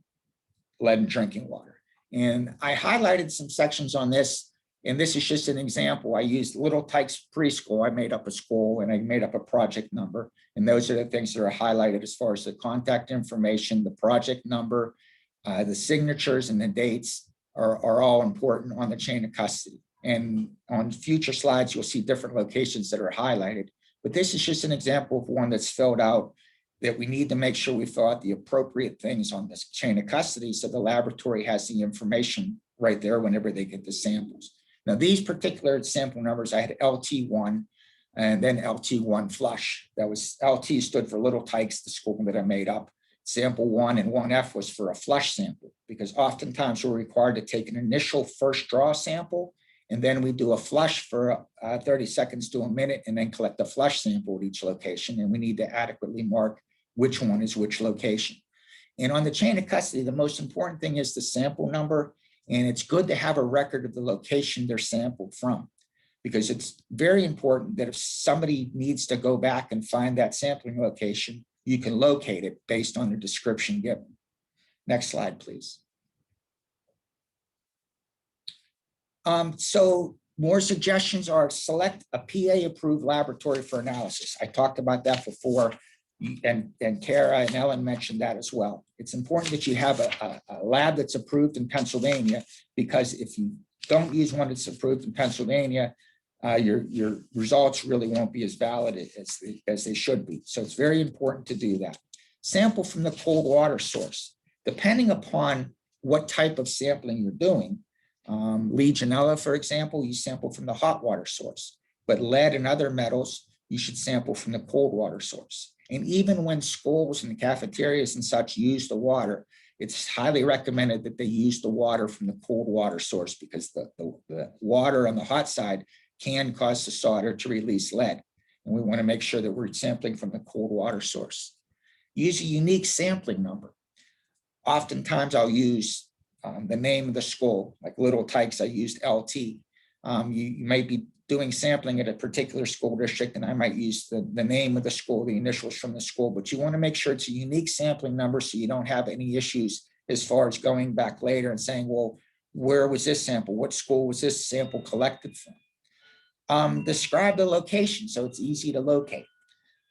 lead in drinking water. And I highlighted some sections on this. And this is just an example. I used Little Tykes Preschool. I made up a school and I made up a project number. And those are the things that are highlighted as far as the contact information, the project number, the signatures and the dates are all important on the chain of custody. And on future slides, you'll see different locations that are highlighted. But this is just an example of one that's filled out that we need to make sure we fill out the appropriate things on this chain of custody so the laboratory has the information right there whenever they get the samples. Now, these particular sample numbers, I had LT1 and then LT1 flush. That was LT stood for Little Tykes, the school that I made up. Sample 1 and 1F was for a flush sample, because oftentimes we're required to take an initial first draw sample, and then we do a flush for 30 seconds to a minute, and then collect a flush sample at each location. And we need to adequately mark which one is which location. And on the chain of custody, the most important thing is the sample number. And it's good to have a record of the location they're sampled from, because it's very important that if somebody needs to go back and find that sampling location, you can locate it based on the description given. Next slide, please. So more suggestions are select a PA-approved laboratory for analysis. I talked about that before, and Kara and Ellen mentioned that as well. It's important that you have a lab that's approved in Pennsylvania, because if you don't use one that's approved in Pennsylvania, your results really won't be as valid as they should be. So it's very important to do that. Sample from the cold water source. Depending upon what type of sampling you're doing, Legionella, for example, you sample from the hot water source, but lead and other metals, you should sample from the cold water source. And even when schools and cafeterias and such use the water, it's highly recommended that they use the water from the cold water source, because the water on the hot side can cause the solder to release lead. And we want to make sure that we're sampling from the cold water source. Use a unique sampling number. Oftentimes I'll use the name of the school, like Little Tykes, I used LT. You might be doing sampling at a particular school district, and I might use the name of the school, the initials from the school, but you want to make sure it's a unique sampling number so you don't have any issues as far as going back later and saying, well, where was this sample? What school was this sample collected from? Describe the location so it's easy to locate.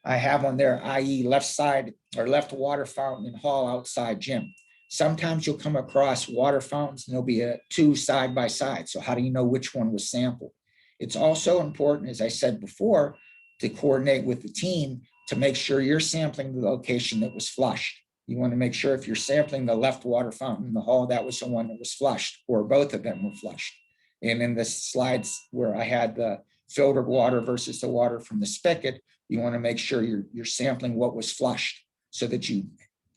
I have on there, i.e. left side or left water fountain and hall outside gym. Sometimes you'll come across water fountains and there'll be two side by side. So how do you know which one was sampled? It's also important, as I said before, to coordinate with the team to make sure you're sampling the location that was flushed. You want to make sure if you're sampling the left water fountain in the hall, that was the one that was flushed, or both of them were flushed. And in the slides where I had the filtered water versus the water from the spigot, you want to make sure you're sampling what was flushed so that you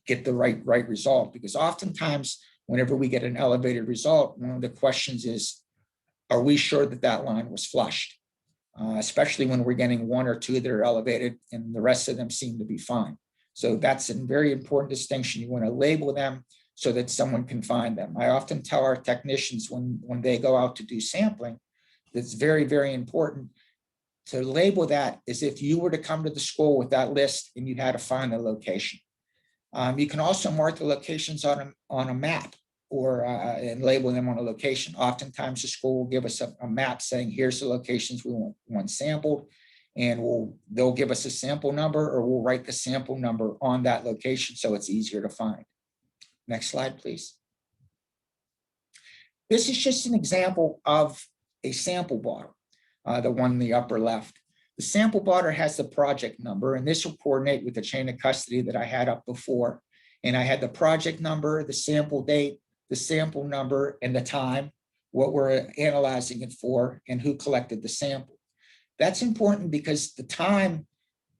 get the right result. Because oftentimes, whenever we get an elevated result, one of the questions is, are we sure that that line was flushed? Especially when we're getting one or two that are elevated and the rest of them seem to be fine. So that's a very important distinction. You want to label them so that someone can find them. I often tell our technicians when they go out to do sampling, that's very, very important to label that as if you were to come to the school with that list and you had to find the location. You can also mark the locations on a map or and label them on a location. Oftentimes the school will give us a map saying, here's the locations we want sampled, and they'll give us a sample number, or we'll write the sample number on that location so it's easier to find. Next slide, please. This is just an example of a sample bottle, the one in the upper left. The sample bottle has the project number, and this will coordinate with the chain of custody that I had up before. And I had the project number, the sample date, the sample number, and the time, what we're analyzing it for, and who collected the sample. That's important because the time,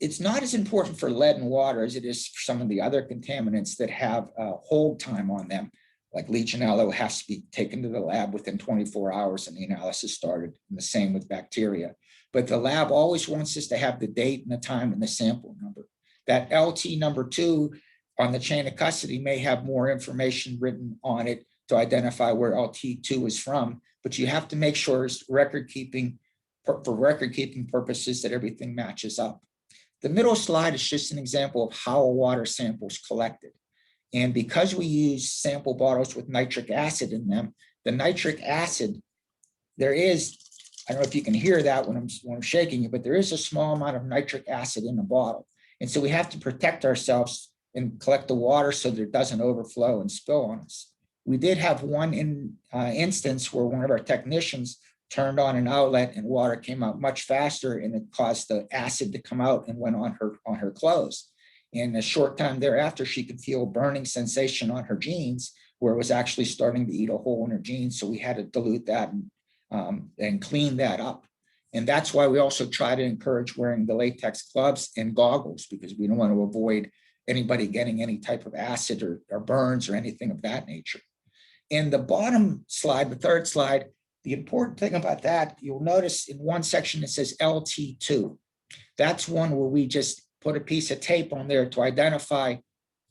it's not as important for lead and water as it is for some of the other contaminants that have a hold time on them. Like Legionella has to be taken to the lab within 24 hours and the analysis started, and the same with bacteria. But the lab always wants us to have the date and the time and the sample number. That LT number 2 on the chain of custody may have more information written on it to identify where LT2 is from, but you have to make sure it's record keeping, for record keeping purposes, that everything matches up. The middle slide is just an example of how a water sample is collected. And because we use sample bottles with nitric acid in them, the nitric acid, there is, I don't know if you can hear that when I'm shaking you, but there is a small amount of nitric acid in the bottle. And so we have to protect ourselves and collect the water so that it doesn't overflow and spill on us. We did have one instance where one of our technicians turned on an outlet and water came out much faster, and it caused the acid to come out and went on her clothes. And a short time thereafter, she could feel a burning sensation on her jeans where it was actually starting to eat a hole in her jeans. So we had to dilute that and clean that up. And that's why we also try to encourage wearing the latex gloves and goggles, because we don't want to avoid anybody getting any type of acid or burns or anything of that nature. In the bottom slide, the third slide, the important thing about that, you'll notice in one section it says LT2. That's one where we just put a piece of tape on there to identify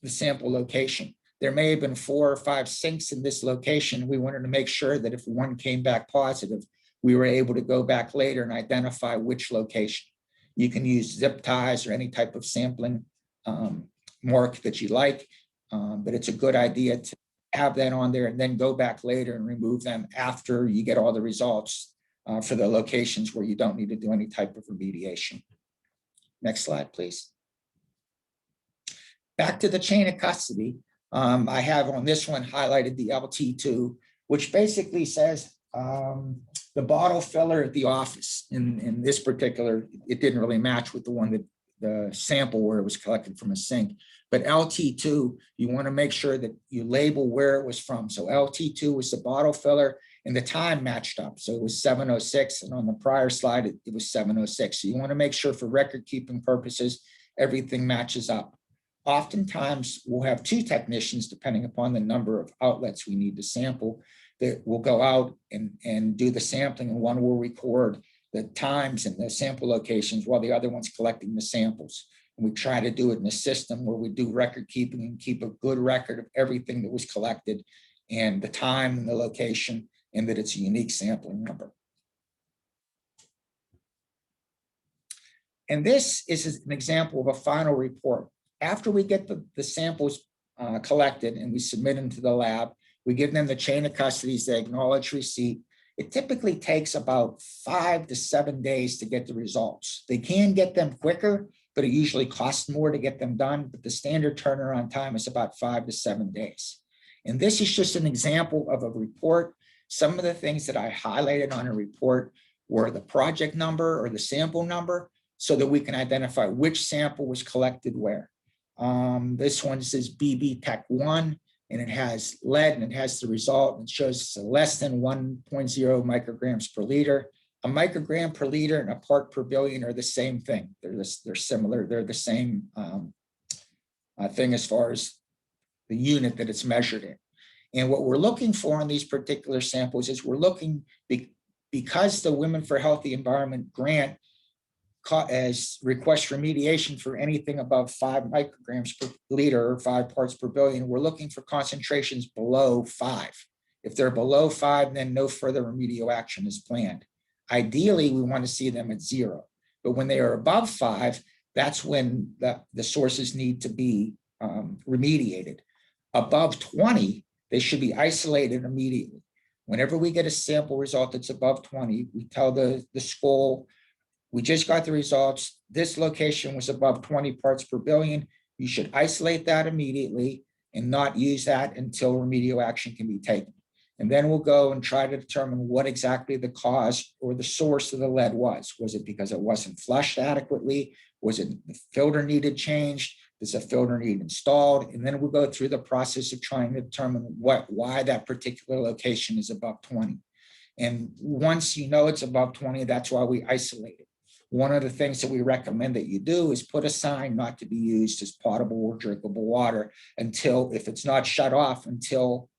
the sample location. There may have been 4 or 5 sinks in this location. We wanted to make sure that if one came back positive, we were able to go back later and identify which location. You can use zip ties or any type of sampling mark that you like, but it's a good idea to have that on there and then go back later and remove them after you get all the results for the locations where you don't need to do any type of remediation. Next slide, please. Back to the chain of custody. I have on this one highlighted the LT2, which basically says the bottle filler at the office. In this particular, it didn't really match with the one that the sample where it was collected from a sink. But LT2, you want to make sure that you label where it was from. So LT2 was the bottle filler and the time matched up. So it was 7:06, and on the prior slide, it was 7:06. So you want to make sure for record keeping purposes, everything matches up. Oftentimes, we'll have 2 technicians, depending upon the number of outlets we need to sample, that will go out and do the sampling, and one will record the times and the sample locations while the other one's collecting the samples. And we try to do it in a system where we do record keeping and keep a good record of everything that was collected and the time and the location, and that it's a unique sampling number. And this is an example of a final report. After we get the samples collected and we submit them to the lab, we give them the chain of custodies, they acknowledge receipt. It typically takes about 5 to 7 days to get the results. They can get them quicker, but it usually costs more to get them done. But the standard turnaround time is about 5 to 7 days. And this is just an example of a report. Some of the things that I highlighted on a report were the project number or the sample number, so that we can identify which sample was collected where. This one says BB Tech 1, and it has lead, and it has the result, and it shows less than 1.0 micrograms per liter. A microgram per liter and a part per billion are the same thing. They're similar. They're the same thing as far as the unit that it's measured in. And what we're looking for in these particular samples is we're looking, because the Women for Healthy Environment grant as request remediation for anything above 5 micrograms per liter or 5 parts per billion, we're looking for concentrations below 5. If they're below 5, then no further remedial action is planned. Ideally, we want to see them at 0. But when they are above 5, that's when the sources need to be remediated. Above 20, they should be isolated immediately. Whenever we get a sample result that's above 20, we tell the school, we just got the results. This location was above 20 parts per billion. You should isolate that immediately and not use that until remedial action can be taken. And then we'll go and try to determine what exactly the cause or the source of the lead was. Was it because it wasn't flushed adequately? Was it the filter needed changed? Does a filter need installed? And then we'll go through the process of trying to determine why that particular location is above 20. And once you know it's above 20, that's why we isolate it. One of the things that we recommend that you do is put a sign not to be used as potable or drinkable water until, if it's not shut off, until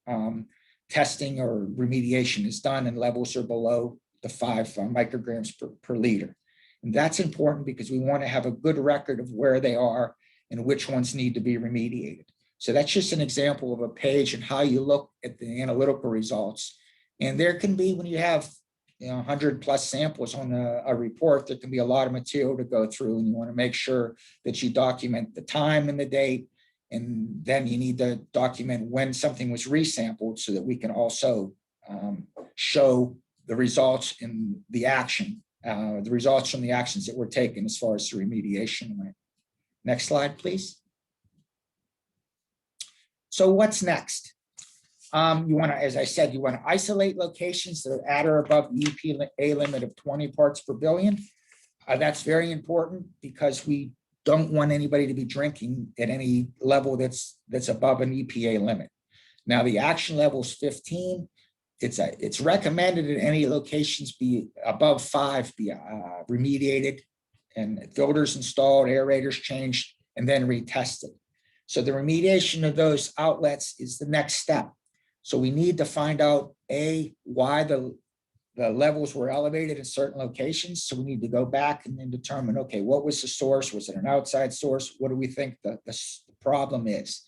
testing or remediation is done and levels are below the 5 micrograms per liter. And that's important because we want to have a good record of where they are and which ones need to be remediated. So that's just an example of a page and how you look at the analytical results. And there can be, when you have 100 plus samples on a report, there can be a lot of material to go through, and you want to make sure that you document the time and the date, and then you need to document when something was resampled so that we can also show the results in the action, the results from the actions that were taken as far as the remediation went. Next slide, please. So what's next? You want to, as I said, you want to isolate locations that are at or above the EPA limit of 20 parts per billion. That's very important because we don't want anybody to be drinking at any level that's above an EPA limit. Now, the action level is 15. It's recommended that any locations be above 5 be remediated and filters installed, aerators changed, and then retested. So the remediation of those outlets is the next step. So we need to find out, A, why the the levels were elevated in certain locations. So we need to go back and then determine, okay, what was the source? Was it an outside source? What do we think the problem is?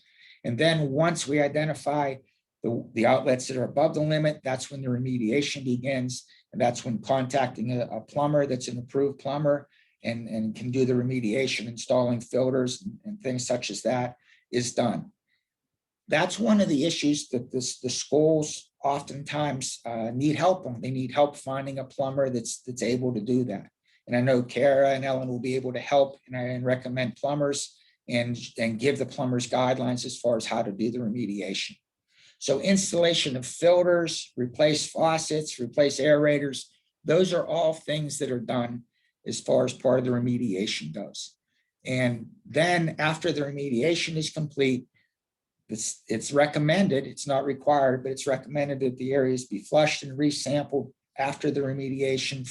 And then once we identify the outlets that are above the limit, that's when the remediation begins. And that's when contacting a plumber that's an approved plumber and can do the remediation, installing filters and things such as that is done. That's one of the issues that the schools oftentimes need help on. They need help finding a plumber that's able to do that. And I know Kara and Ellen will be able to help and recommend plumbers and give the plumbers guidelines as far as how to do the remediation. So installation of filters, replace faucets, replace aerators, those are all things that are done as far as part of the remediation goes. And then after the remediation is complete, it's recommended, it's not required, but it's recommended that the areas be flushed and resampled after the remediation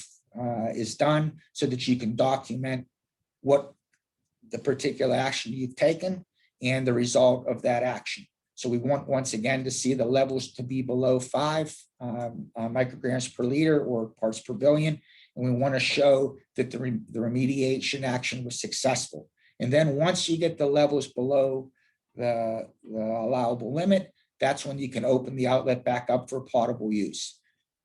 is done so that you can document what the particular action you've taken and the result of that action. So we want, once again, to see the levels to be below 5 micrograms per liter or parts per billion. And we want to show that the remediation action was successful. And then once you get the levels below the allowable limit, that's when you can open the outlet back up for potable use.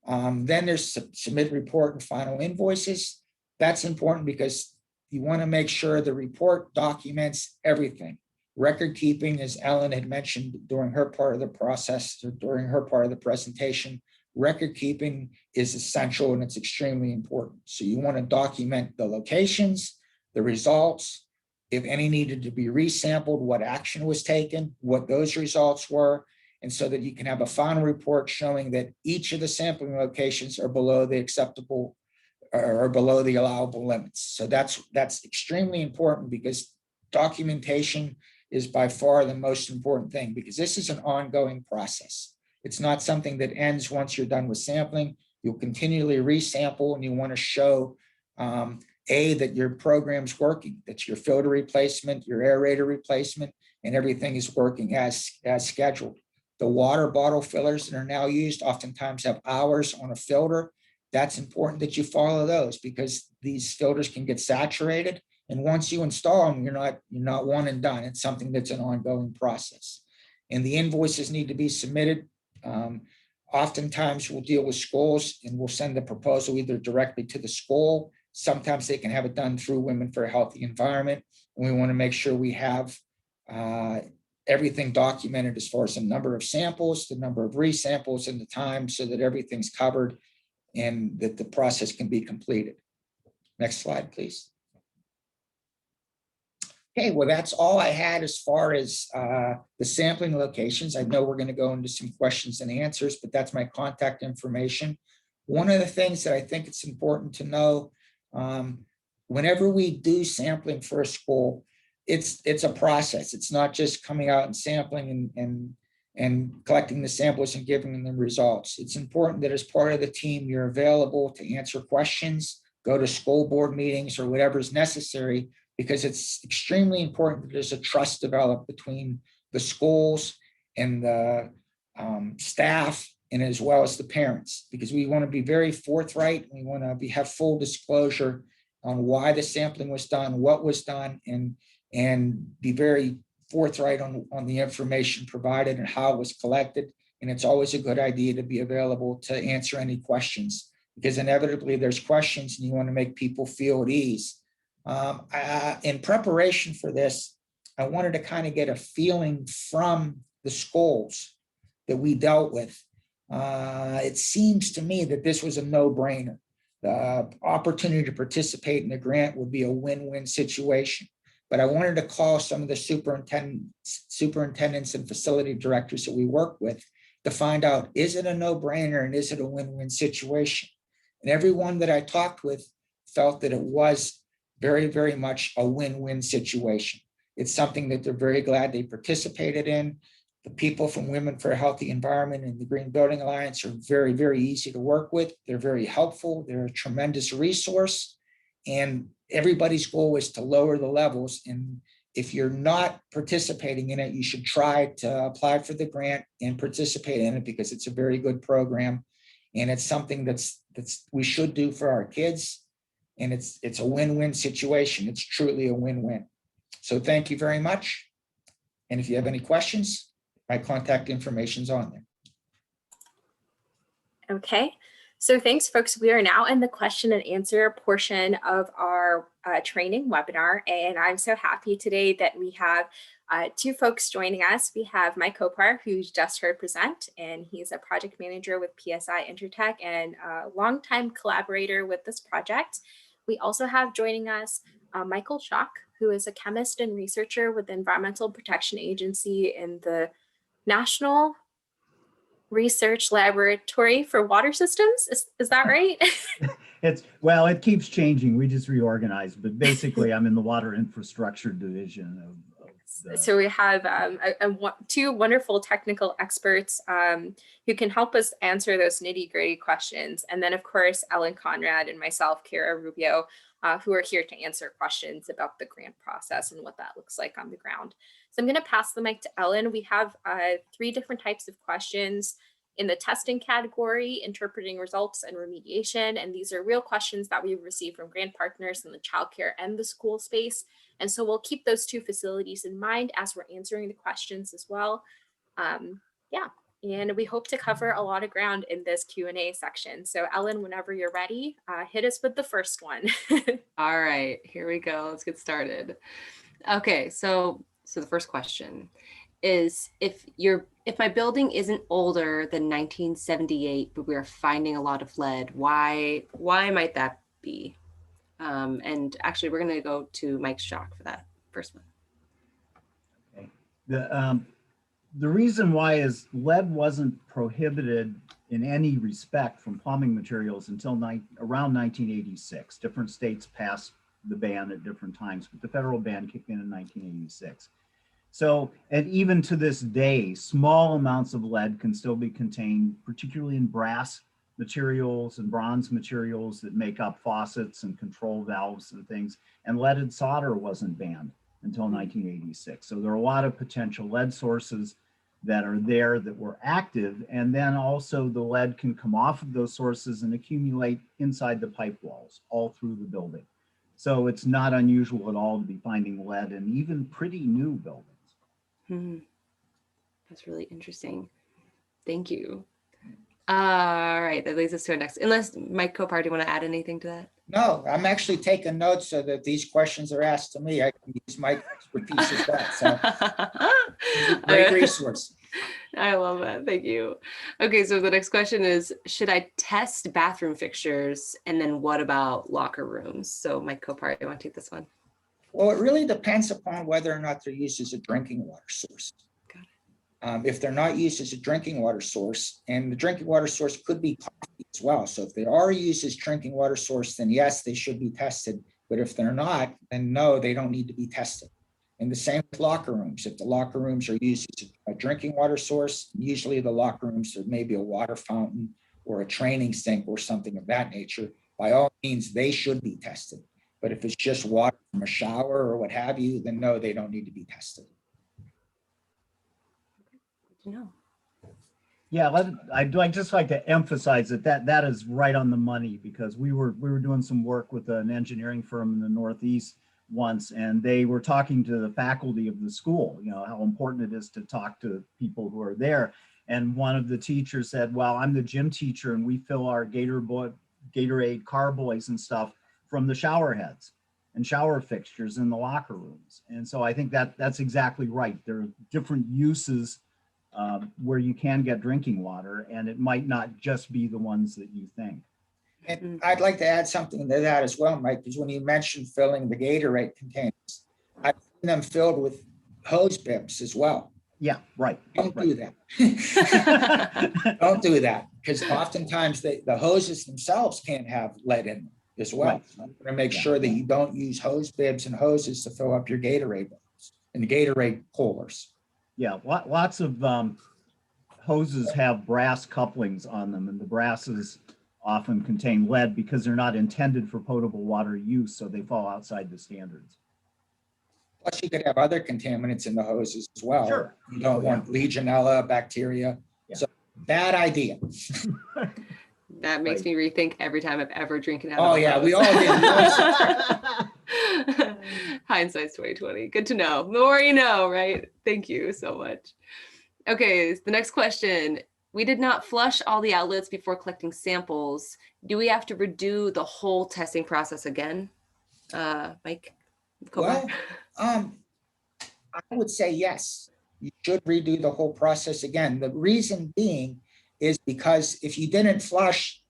Then there's submit report and final invoices. That's important because you want to make sure the report documents everything. Record keeping, as Ellen had mentioned during her part of the process, or during her part of the presentation, record keeping is essential and it's extremely important. So you want to document the locations, the results, if any needed to be resampled, what action was taken, what those results were, and so that you can have a final report showing that each of the sampling locations are below the acceptable or below the allowable limits. So that's extremely important because documentation is by far the most important thing because this is an ongoing process. It's not something that ends once you're done with sampling. You'll continually resample and you want to show that your program's working, that your filter replacement, your aerator replacement, and everything is working as scheduled. The water bottle fillers that are now used oftentimes have hours on a filter. That's important that you follow those because these filters can get saturated. And once you install them, you're not one and done. It's something that's an ongoing process. And the invoices need to be submitted. Oftentimes we'll deal with schools and we'll send the proposal either directly to the school. Sometimes they can have it done through Women for a Healthy Environment. And we want to make sure we have everything documented as far as the number of samples, the number of resamples, and the time so that everything's covered and that the process can be completed. Next slide, please. Okay, well, that's all I had as far as the sampling locations. I know we're going to go into some questions and answers, but that's my contact information. One of the things that I think it's important to know, whenever we do sampling for a school, it's a process. It's not just coming out and sampling and collecting the samples and giving them results. It's important that as part of the team, you're available to answer questions, go to school board meetings or whatever is necessary, because it's extremely important that there's a trust developed between the schools and the staff and as well as the parents, because we want to be very forthright. We want to have full disclosure on why the sampling was done, what was done, and be very forthright on the information provided and how it was collected. And it's always a good idea to be available to answer any questions because inevitably there's questions and you want to make people feel at ease. In preparation for this, I wanted to kind of get a feeling from the schools that we dealt with. It seems to me that this was a no-brainer. The opportunity to participate in the grant would be a win-win situation. But I wanted to call some of the superintendents and facility directors that we work with to find out, is it a no-brainer and is it a win-win situation? And everyone that I talked with felt that it was very, very much a win-win situation. It's something that they're very glad they participated in. The people from Women for a Healthy Environment and the Green Building Alliance are very, very easy to work with. They're very helpful. They're a tremendous resource. And everybody's goal is to lower the levels. And if you're not participating in it, you should try to apply for the grant and participate in it because it's a very good program. And it's something that's we should do for our kids. And it's a win-win situation. It's truly a win-win. So thank you very much. And if you have any questions, my contact information is on there. Okay, so thanks, folks. We are now in the question and answer portion of our training webinar, and I'm so happy today that we have two folks joining us. We have Mike Kopar, who's just heard present, and he's a project manager with PSI Intertek and a longtime collaborator with this project. We also have joining us Michael Schock, who is a chemist and researcher with the Environmental Protection Agency in the National Research Laboratory for Water Systems. Is that right? Well, it keeps changing. We just reorganized, but basically I'm in the water infrastructure division of So we have two wonderful technical experts who can help us answer those nitty-gritty questions. And then of course, Ellen Conrad and myself, Kara Rubio, who are here to answer questions about the grant process and what that looks like on the ground. So I'm going to pass the mic to Ellen. We have 3 different types of questions in the testing category: interpreting results and remediation. And these are real questions that we've received from grant partners in the childcare and the school space. And so we'll keep those 2 facilities in mind as we're answering the questions as well. Yeah, and we hope to cover a lot of ground in this Q&A section. So Ellen, whenever you're ready, hit us with the first one. All right, here we go. Let's get started. Okay, so the first question is, if my building isn't older than 1978, but we're finding a lot of lead, why might that be? And actually, we're going to go to Mike Schock for that first one. Okay. The reason why is lead wasn't prohibited in any respect from plumbing materials until around 1986. Different states passed the ban at different times, but the federal ban kicked in 1986. So, and even to this day, small amounts of lead can still be contained, particularly in brass materials and bronze materials that make up faucets and control valves and things. And leaded solder wasn't banned until 1986. So there are a lot of potential lead sources that are there that were active. And then also the lead can come off of those sources and accumulate inside the pipe walls all through the building. So it's not unusual at all to be finding lead in even pretty new buildings. That's really interesting. Thank you. All right, that leads us to our next, unless Mike Kopar, do you want to add anything to that? No, I'm actually taking notes so that these questions are asked to me. I can use my expertise as well. So great resource. I love that. Thank you. Okay, so the next question is, should I test bathroom fixtures? And then what about locker rooms? So Mike Kopar, do you want to take this one? Well, it really depends upon whether or not they're used as a drinking water source. If they're not used as a drinking water source, and the drinking water source could be coffee as well. So if they are used as drinking water source, then yes, they should be tested. But if they're not, then no, they don't need to be tested. And the same with locker rooms. If the locker rooms are used as a drinking water source, usually the locker rooms are maybe a water fountain or a training sink or something of that nature. By all means, they should be tested. But if it's just water from a shower or what have you, then no, they don't need to be tested. No. Yeah, I'd just like to emphasize that is right on the money, because we were doing some work with an engineering firm in the Northeast once, and they were talking to the faculty of the school, you know, how important it is to talk to people who are there. And one of the teachers said, well, I'm the gym teacher and we fill our Gatorade carboys and stuff from the shower heads and shower fixtures in the locker rooms. And so I think that's exactly right. There are different uses where you can get drinking water, and it might not just be the ones that you think. And I'd like to add something to that as well, Mike, because when you mentioned filling the Gatorade containers, I've seen them filled with hose bibs as well. Yeah, right. Don't do that. Don't do that, because oftentimes the hoses themselves can't have lead in them as well. Right. So I'm going to make sure that you don't use hose bibs and hoses to fill up your Gatorade bottles and the Gatorade coolers. Yeah, lots of hoses have brass couplings on them, and the brasses often contain lead because they're not intended for potable water use, so they fall outside the standards. Plus, you could have other contaminants in the hoses as well. Sure. You don't want Legionella, bacteria. Yeah. So bad idea. That makes me rethink every time I've ever drinking out of Oh a yeah, hose. we all did. We all- Hindsight's 2020. Good to know. The more you know, right? Thank you so much. Okay, the next question. We did not flush all the outlets before collecting samples. Do we have to redo the whole testing process again? Mike? Kovar? Well, I would say yes. You should redo the whole process again. The reason being is because if you didn't flush,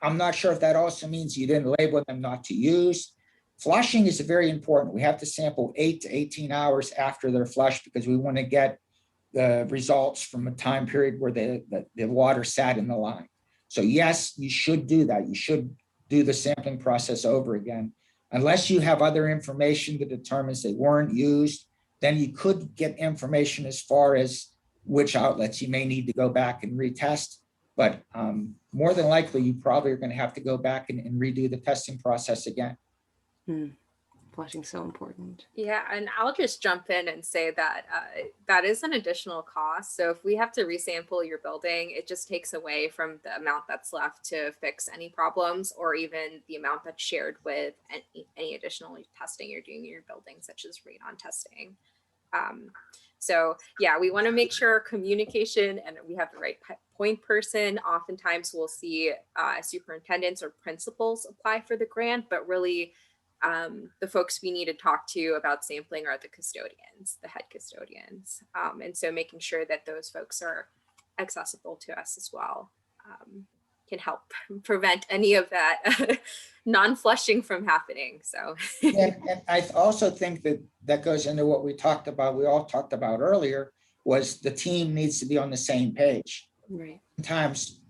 I'm not sure if that also means you didn't label them not to use. Flushing is very important. We have to sample 8 to 18 hours after they're flushed because we want to get the results from a time period where the water sat in the line. So yes, you should do that. You should do the sampling process over again. Unless you have other information that determines they weren't used, then you could get information as far as which outlets you may need to go back and retest. But more than likely, you probably are going to have to go back and redo the testing process again. Flushing's so important. Yeah, and I'll just jump in and say that that is an additional cost. So if we have to resample your building, it just takes away from the amount that's left to fix any problems, or even the amount that's shared with any additional testing you're doing in your building, such as radon testing. So yeah, we want to make sure communication and we have the right point person. Oftentimes we'll see superintendents or principals apply for the grant, but really the folks we need to talk to about sampling are the custodians, the head custodians. And so making sure that those folks are accessible to us as well can help prevent any of that non-flushing from happening. So and I also think that that goes into what we all talked about earlier, was the team needs to be on the same page. Right. Sometimes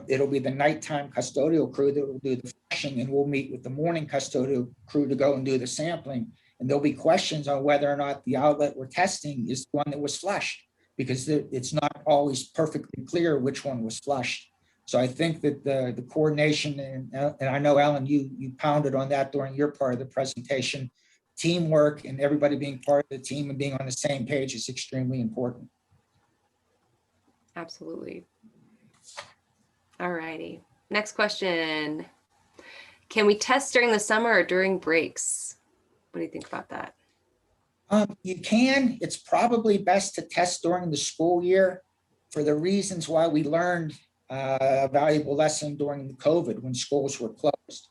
it'll be the nighttime custodial crew that will do the flushing, and we'll meet with the morning custodial crew to go and do the sampling. And there'll be questions on whether or not the outlet we're testing is the one that was flushed, because it's not always perfectly clear which one was flushed. So I think that the coordination, and I know, Ellen, you pounded on that during your part of the presentation, teamwork and everybody being part of the team and being on the same page is extremely important. Absolutely. All righty. Next question. Can we test during the summer or during breaks? What do you think about that? You can. It's probably best to test during the school year for the reasons why we learned a valuable lesson during the COVID when schools were closed.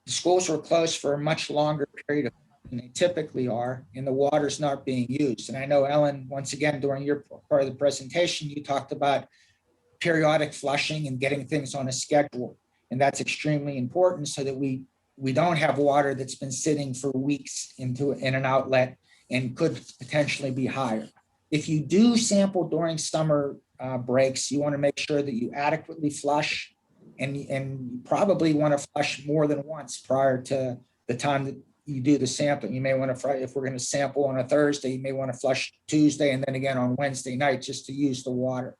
The schools were closed for a much longer period of time than they typically are, and the water's not being used. And I know, Ellen, once again, during your part of the presentation, you talked about periodic flushing and getting things on a schedule. And that's extremely important so that we don't have water that's been sitting for weeks in an outlet and could potentially be higher. If you do sample during summer breaks, you want to make sure that you adequately flush, and you probably want to flush more than once prior to the time that you do the sampling. You may want to, if we're going to sample on a Thursday, you may want to flush Tuesday and then again on Wednesday night just to use the water.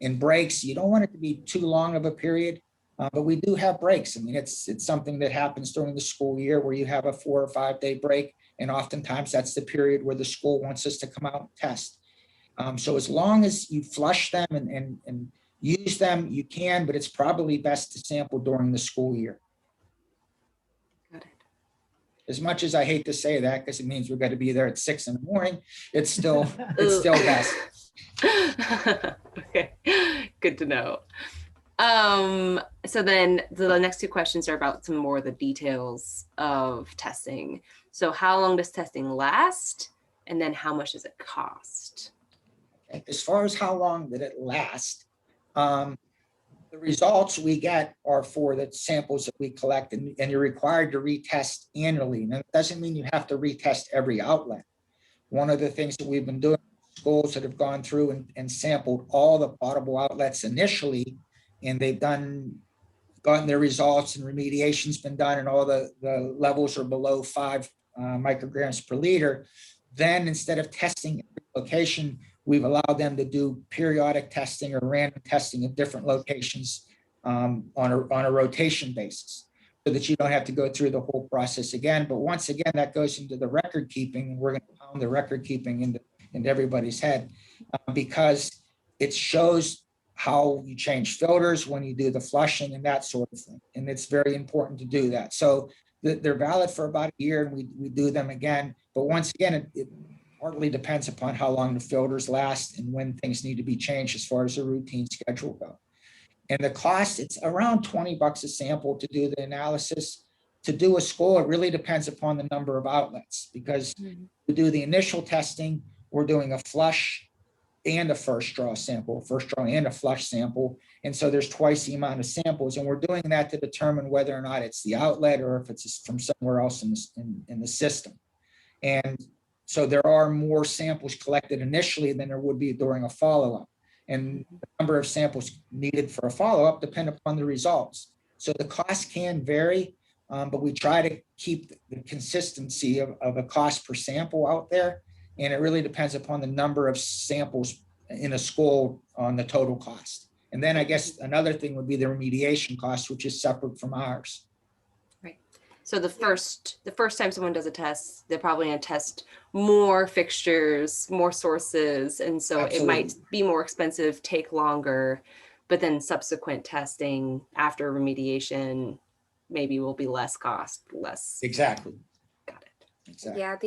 In breaks, you don't want it to be too long of a period, but we do have breaks. I mean, it's something that happens during the school year where you have a 4 or 5 day break, and oftentimes that's the period where the school wants us to come out and test. So as long as you flush them and use them, you can, but it's probably best to sample during the school year. Got it. As much as I hate to say that, because it means we've got to be there at 6 in the morning, it's still best. Okay, good to know. So then the next 2 questions are about some more of the details of testing. So how long does testing last? And then how much does it cost? As far as how long did it last, the results we get are for the samples that we collect, and you're required to retest annually. And it doesn't mean you have to retest every outlet. One of the things that we've been doing, schools that have gone through and sampled all the potable outlets initially, and they've gotten their results and remediation's been done, and all the levels are below 5 micrograms per liter. Then instead of testing every location, we've allowed them to do periodic testing or random testing at different locations on a rotation basis, so that you don't have to go through the whole process again. But once again, that goes into the record keeping, and we're going to pound the record keeping into everybody's head because it shows how you change filters when you do the flushing and that sort of thing. And it's very important to do that. So they're valid for about a year, and we do them again. But once again, it partly depends upon how long the filters last and when things need to be changed as far as the routine schedule goes. And the cost, it's around $20 a sample to do the analysis. To do a school, it really depends upon the number of outlets, because to do the initial testing, we're doing a flush and a first draw sample, first draw and a flush sample. And so there's twice the amount of samples. And we're doing that to determine whether or not it's the outlet or if it's from somewhere else in the system. And so there are more samples collected initially than there would be during a follow-up. And the number of samples needed for a follow-up depend upon the results. So the cost can vary, but we try to keep the consistency of a cost per sample out there. And it really depends upon the number of samples in a school on the total cost. And then I guess another thing would be the remediation cost, which is separate from ours. Right. So the first time someone does a test, they're probably going to test more fixtures, more sources. And so Absolutely. It might be more expensive, take longer, but then subsequent testing after remediation maybe will be less cost, less. Exactly. Got it. Exactly. Yeah,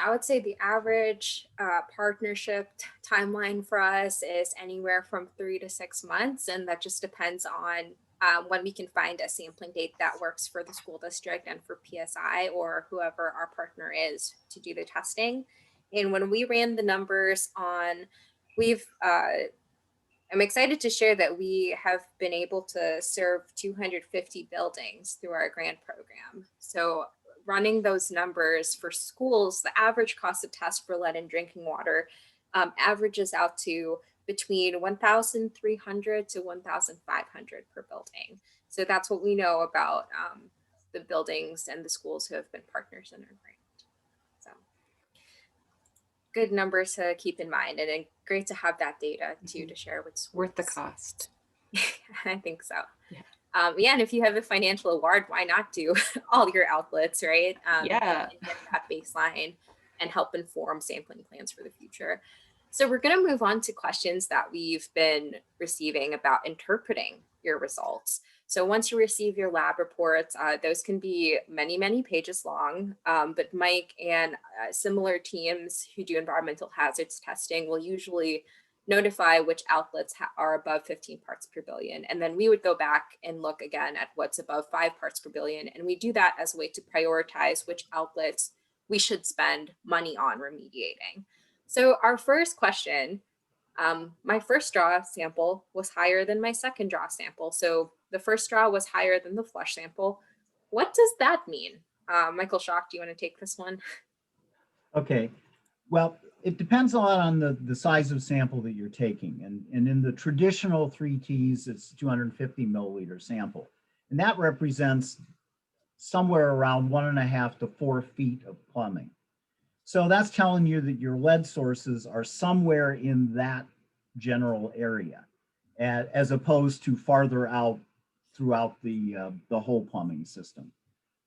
I would say the average partnership timeline for us is anywhere from 3 to 6 months. And that just depends on when we can find a sampling date that works for the school district and for PSI or whoever our partner is to do the testing. And when we ran the numbers on, I'm excited to share that we have been able to serve 250 buildings through our grant program. So running those numbers for schools, the average cost of test for lead in drinking water averages out to between 1,300 to 1,500 per building. So that's what we know about the buildings and the schools who have been partners in our grant. So good numbers to keep in mind, and great to have that data too to share with schools. Worth the cost. I think so. Yeah. And if you have a financial award, why not do all your outlets, right? Yeah. And get that baseline and help inform sampling plans for the future. So we're going to move on to questions that we've been receiving about interpreting your results. So once you receive your lab reports, those can be many, many pages long, but Mike and similar teams who do environmental hazards testing will usually notify which outlets are above 15 parts per billion. And then we would go back and look again at what's above 5 parts per billion. And we do that as a way to prioritize which outlets we should spend money on remediating. So our first question, my first draw sample was higher than my second draw sample. So the first draw was higher than the flush sample. What does that mean? Michael Schock, do you want to take this one? Okay. Well, it depends a lot on the size of sample that you're taking. And in the traditional 3Ts, it's 250 milliliter sample. And that represents somewhere around 1.5 to 4 feet of plumbing. So that's telling you that your lead sources are somewhere in that general area, as opposed to farther out throughout the whole plumbing system.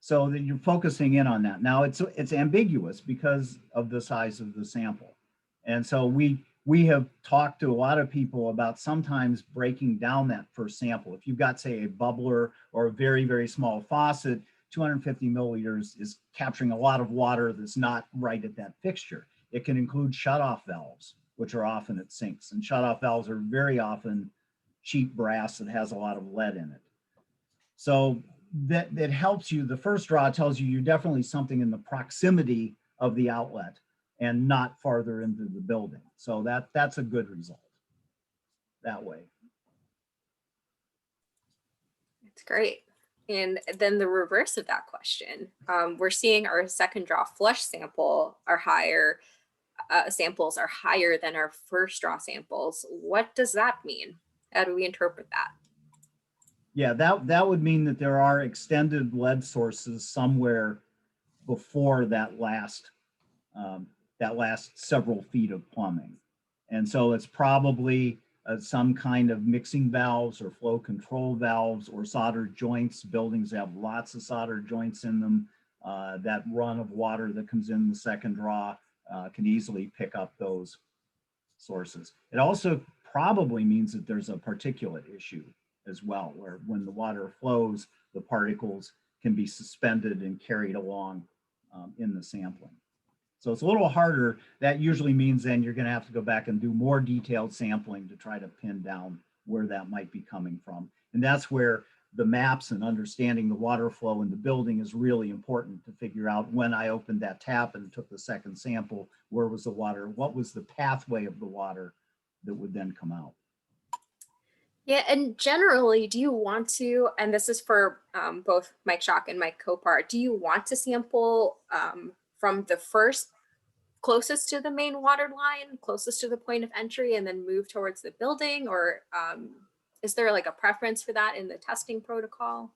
So that you're focusing in on that. Now it's ambiguous because of the size of the sample. And so we have talked to a lot of people about sometimes breaking down that first sample. If you've got, say, a bubbler or a very, very small faucet, 250 milliliters is capturing a lot of water that's not right at that fixture. It can include shutoff valves, which are often at sinks. And shutoff valves are very often cheap brass that has a lot of lead in it. So that helps you. The first draw tells you you're definitely something in the proximity of the outlet and not farther into the building. So that's a good result that way. That's great. And then the reverse of that question, we're seeing our second draw flush sample are higher, samples are higher than our first draw samples. What does that mean? How do we interpret that? Yeah, that would mean that there are extended lead sources somewhere before that last several feet of plumbing. And so it's probably some kind of mixing valves or flow control valves or soldered joints. Buildings have lots of soldered joints in them. That run of water that comes in the second draw can easily pick up those sources. It also probably means that there's a particulate issue as well, where when the water flows, the particles can be suspended and carried along in the sampling. So it's a little harder. That usually means then you're going to have to go back and do more detailed sampling to try to pin down where that might be coming from. And that's where the maps and understanding the water flow in the building is really important to figure out when I opened that tap and took the second sample, where was the water, what was the pathway of the water that would then come out. Yeah, and generally, do you want to, and this is for both Mike Schock and Mike Copart, do you want to sample from the first closest to the main water line, closest to the point of entry, and then move towards the building? Or is there like a preference for that in the testing protocol?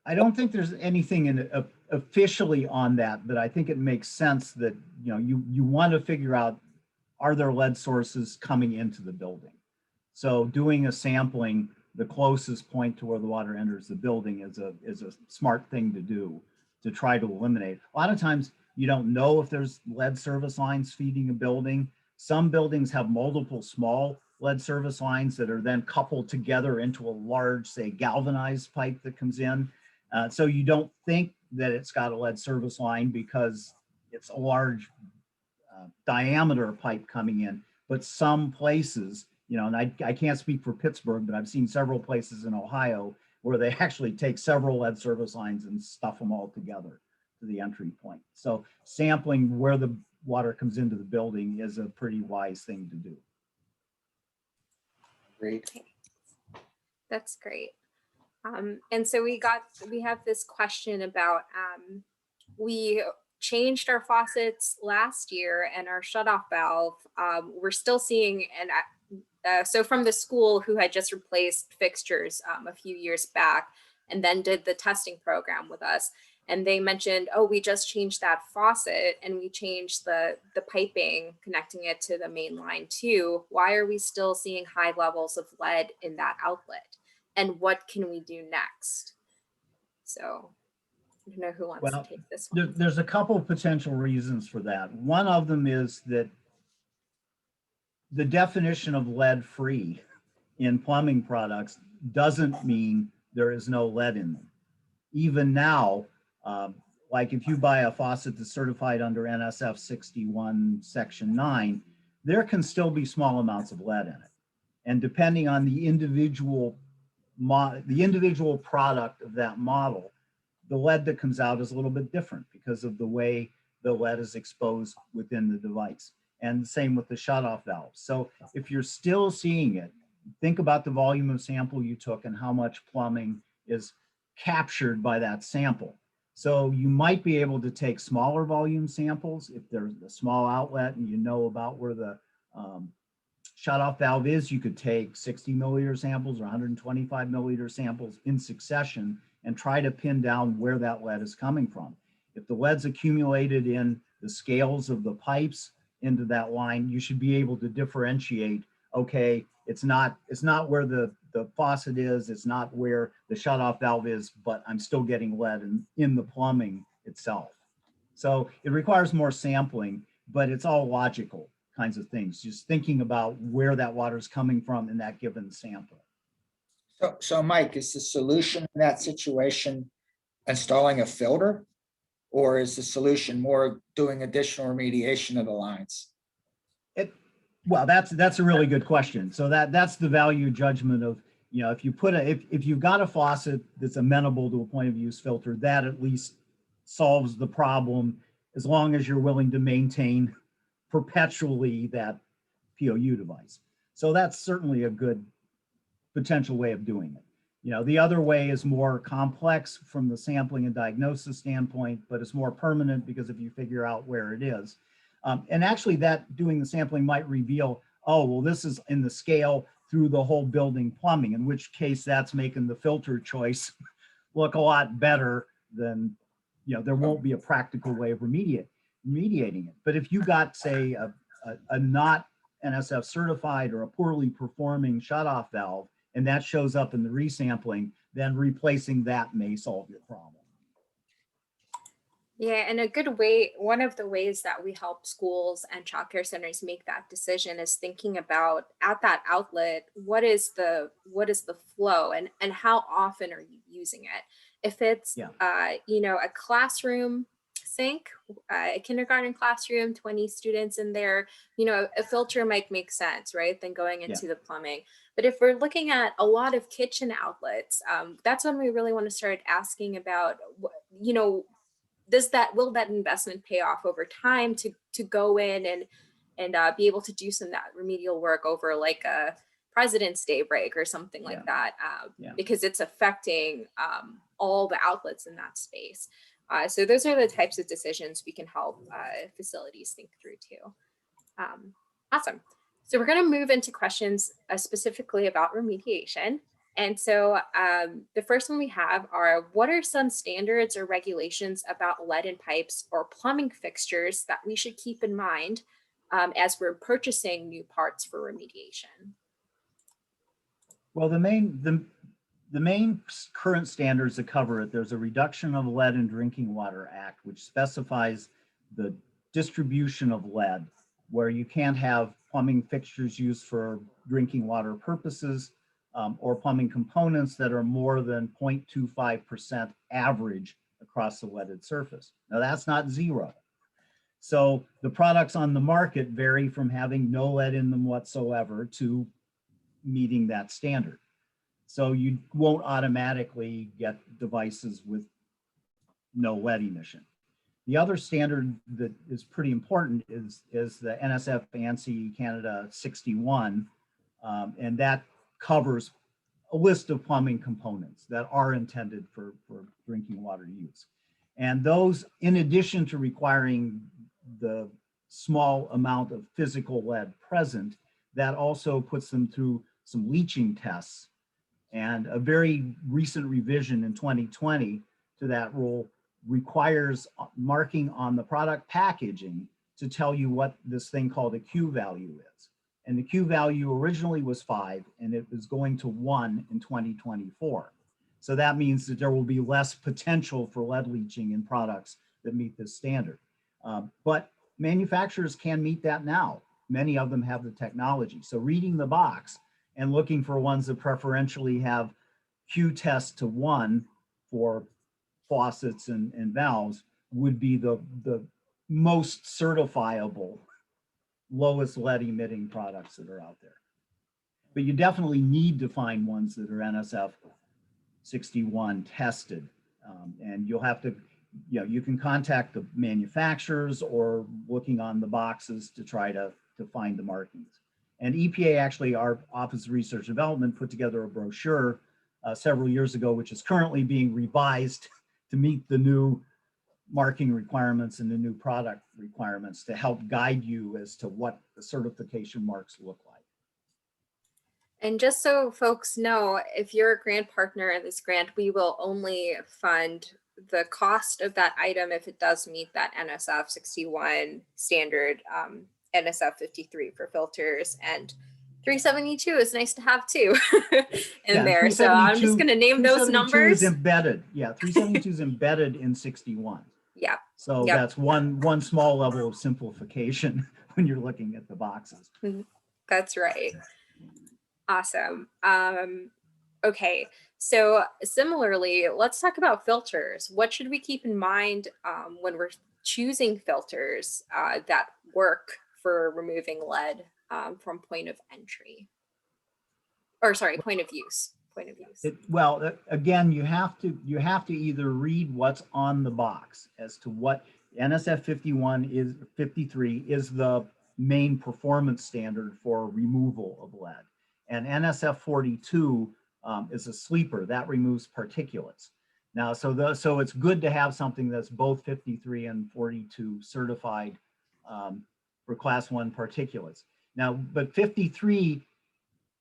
I don't think there's anything officially on that, but I think it makes sense that you want to figure out, are there lead sources coming into the building? So doing a sampling, the closest point to where the water enters the building is a smart thing to do to try to eliminate. A lot of times you don't know if there's lead service lines feeding a building. Some buildings have multiple small lead service lines that are then coupled together into a large, say, galvanized pipe that comes in. So you don't think that it's got a lead service line because it's a large diameter pipe coming in, but some places, and I can't speak for Pittsburgh, but I've seen several places in Ohio where they actually take several lead service lines and stuff them all together to the entry point. So sampling where the water comes into the building is a pretty wise thing to do. Great. Okay. That's great. And so we have this question about, we changed our faucets last year and our shutoff valve, we're still seeing, and so from the school who had just replaced fixtures a few years back and then did the testing program with us, and they mentioned, oh, we just changed that faucet and we changed the piping connecting it to the main line too. Why are we still seeing high levels of lead in that outlet? And what can we do next? So I don't know who wants to take this one. There's a couple of potential reasons for that. One of them is that the definition of lead-free in plumbing products doesn't mean there is no lead in them. Even now, like if you buy a faucet that's certified under NSF 61 Section 9, there can still be small amounts of lead in it. And depending on the individual product of that model, the lead that comes out is a little bit different because of the way the lead is exposed within the device. And the same with the shutoff valve. So if you're still seeing it, think about the volume of sample you took and how much plumbing is captured by that sample. So you might be able to take smaller volume samples if there's a small outlet and you know about where the shutoff valve is. You could take 60 milliliter samples or 125 milliliter samples in succession and try to pin down where that lead is coming from. If the lead's accumulated in the scales of the pipes into that line, you should be able to differentiate, okay, it's not where the faucet is, it's not where the shutoff valve is, but I'm still getting lead in the plumbing itself. So it requires more sampling, but it's all logical kinds of things, just thinking about where that water is coming from in that given sample. So Mike, is the solution in that situation installing a filter, or is the solution more doing additional remediation of the lines? Well, that's a really good question. So that's the value judgment of, if you put if you've got a faucet that's amenable to a point of use filter, that at least solves the problem as long as you're willing to maintain perpetually that POU device. So that's certainly a good potential way of doing it. The other way is more complex from the sampling and diagnosis standpoint, but it's more permanent because if you figure out where it is, and actually that doing the sampling might reveal, oh, well, this is in the scale through the whole building plumbing, in which case that's making the filter choice look a lot better than, there won't be a practical way of remediating it. But if you got, say, a not NSF certified or a poorly performing shutoff valve, and that shows up in the resampling, then replacing that may solve your problem. Yeah, and a good way, one of the ways that we help schools and childcare centers make that decision is thinking about at that outlet, what is the flow and how often are you using it? If it's Yeah, a classroom sink, a kindergarten classroom, 20 students in there, a filter might make sense, right? Than going yeah, into the plumbing. But if we're looking at a lot of kitchen outlets, that's when we really want to start asking about, will that investment pay off over time to go in and be able to do some of that remedial work over like a President's Day break or something yeah, like that, yeah. because it's affecting all the outlets in that space. So those are the types of decisions we can help facilities think through too. Awesome. So we're going to move into questions specifically about remediation. And so the first one we have are, what are some standards or regulations about lead in pipes or plumbing fixtures that we should keep in mind as we're purchasing new parts for remediation? Well, the main current standards that cover it, there's a Reduction of Lead in Drinking Water Act, which specifies the distribution of lead, where you can't have plumbing fixtures used for drinking water purposes or plumbing components that are more than 0.25% average across the leaded surface. Now that's not zero. So the products on the market vary from having no lead in them whatsoever to meeting that standard. So you won't automatically get devices with no lead emission. The other standard that is pretty important is the NSF ANSI Canada 61, and that covers a list of plumbing components that are intended for drinking water use. And those, in addition to requiring the small amount of physical lead present, that also puts them through some leaching tests. And a very recent revision in 2020 to that rule requires marking on the product packaging to tell you what this thing called a Q value is. And the Q value originally was 5, and it was going to 1 in 2024. So that means that there will be less potential for lead leaching in products that meet this standard. But manufacturers can meet that now. Many of them have the technology. So reading the box and looking for ones that preferentially have Q test to 1 for faucets and valves would be the most certifiable, lowest lead emitting products that are out there. But you definitely need to find ones that are NSF 61 tested. And you'll have to, you can contact the manufacturers or looking on the boxes to try to find the markings. And EPA, actually, our Office of Research and Development, put together a brochure several years ago, which is currently being revised to meet the new marking requirements and the new product requirements to help guide you as to what the certification marks look like. And just so folks know, if you're a grant partner in this grant, we will only fund the cost of that item if it does meet that NSF 61 standard, NSF 53 for filters, and 372 is nice to have too in there. So I'm just going to name those numbers. 372 is embedded. Yeah, 372 is embedded in 61. Yeah. So that's one small level of simplification when you're looking at the boxes. That's right. Awesome. Okay, so similarly, let's talk about filters. What should we keep in mind when we're choosing filters that work for removing lead from point of entry? Or sorry, point of use. Point of use. Well, again, you have to either read what's on the box as to what NSF 53 is the main performance standard for removal of lead. And NSF 42 is a sleeper that removes particulates. Now, so it's good to have something that's both 53 and 42 certified for class 1 particulates. Now, but 53,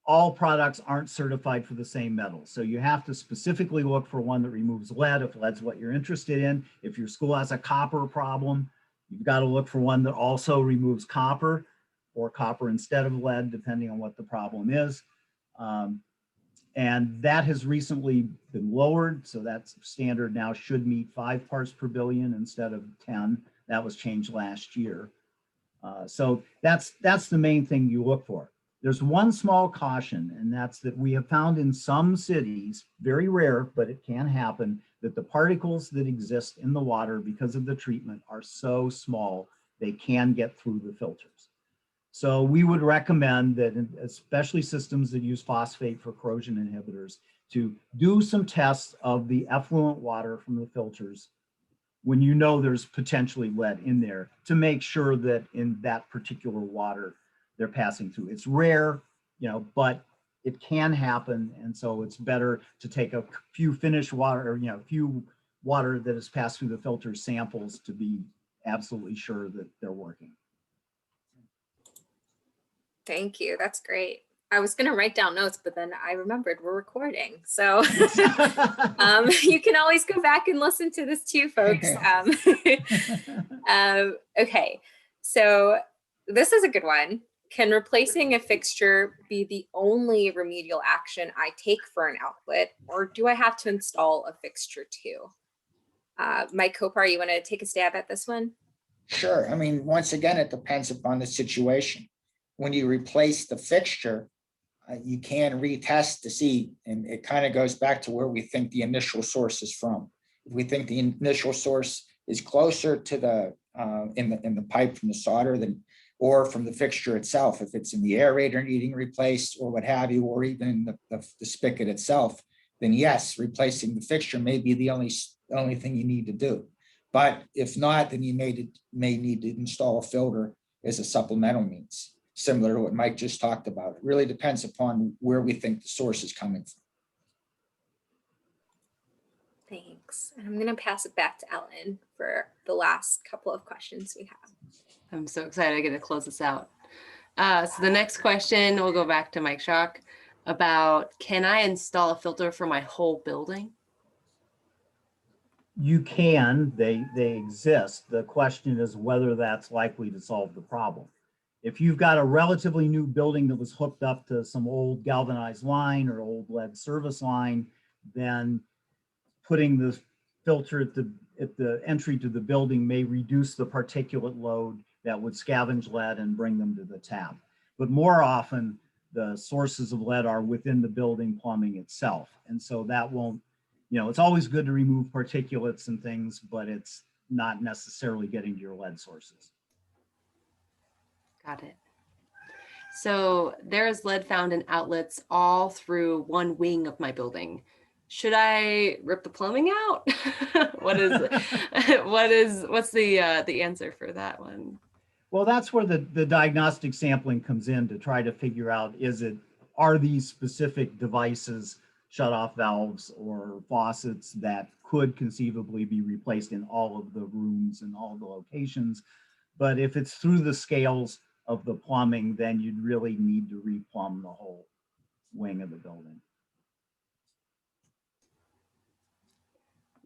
all products aren't certified for the same metal. So you have to specifically look for one that removes lead if lead's what you're interested in. If your school has a copper problem, you've got to look for one that also removes copper or copper instead of lead, depending on what the problem is. And that has recently been lowered. So that's standard now should meet 5 parts per billion instead of 10. That was changed last year. So that's the main thing you look for. There's one small caution, and that's that we have found in some cities, very rare, but it can happen, that the particles that exist in the water because of the treatment are so small, they can get through the filters. So we would recommend that, especially systems that use phosphate for corrosion inhibitors, to do some tests of the effluent water from the filters when you know there's potentially lead in there, to make sure that in that particular water they're passing through. It's rare, but it can happen. And so it's better to take a few finished water, or, few water that has passed through the filter samples to be absolutely sure that they're working. Thank you. That's great. I was going to write down notes, but then I remembered we're recording. So you can always go back and listen to this too, folks. Okay, so this is a good one. Can replacing a fixture be the only remedial action I take for an outlet, or do I have to install a fixture too? Mike Kopar, you want to take a stab at this one? Sure. I mean, once again, it depends upon the situation. When you replace the fixture, you can retest to see, and it kind of goes back to where we think the initial source is from. If we think the initial source is closer to the in the pipe from the solder than, or from the fixture itself, if it's in the aerator needing replaced or what have you, or even the spigot itself, then yes, replacing the fixture may be the only thing you need to do. But if not, then you may need to install a filter as a supplemental means, similar to what Mike just talked about. It really depends upon where we think the source is coming from. Thanks. And I'm going to pass it back to Ellen for the last couple of questions we have. I'm so excited I get to close this out. So the next question, we'll go back to Mike Schock about, can I install a filter for my whole building? You can, they exist. The question is whether that's likely to solve the problem. If you've got a relatively new building that was hooked up to some old galvanized line or old lead service line, then putting the filter at the entry to the building may reduce the particulate load that would scavenge lead and bring them to the tap. But more often, the sources of lead are within the building plumbing itself. And so that won't, it's always good to remove particulates and things, but it's not necessarily getting to your lead sources. Got it. So there is lead found in outlets all through one wing of my building. Should I rip the plumbing out? What's the answer for that one? Well, that's where the diagnostic sampling comes in to try to figure out, are these specific devices, shut-off valves or faucets, that could conceivably be replaced in all of the rooms and all the locations. But if it's through the scales of the plumbing, then you'd really need to replumb the whole wing of the building.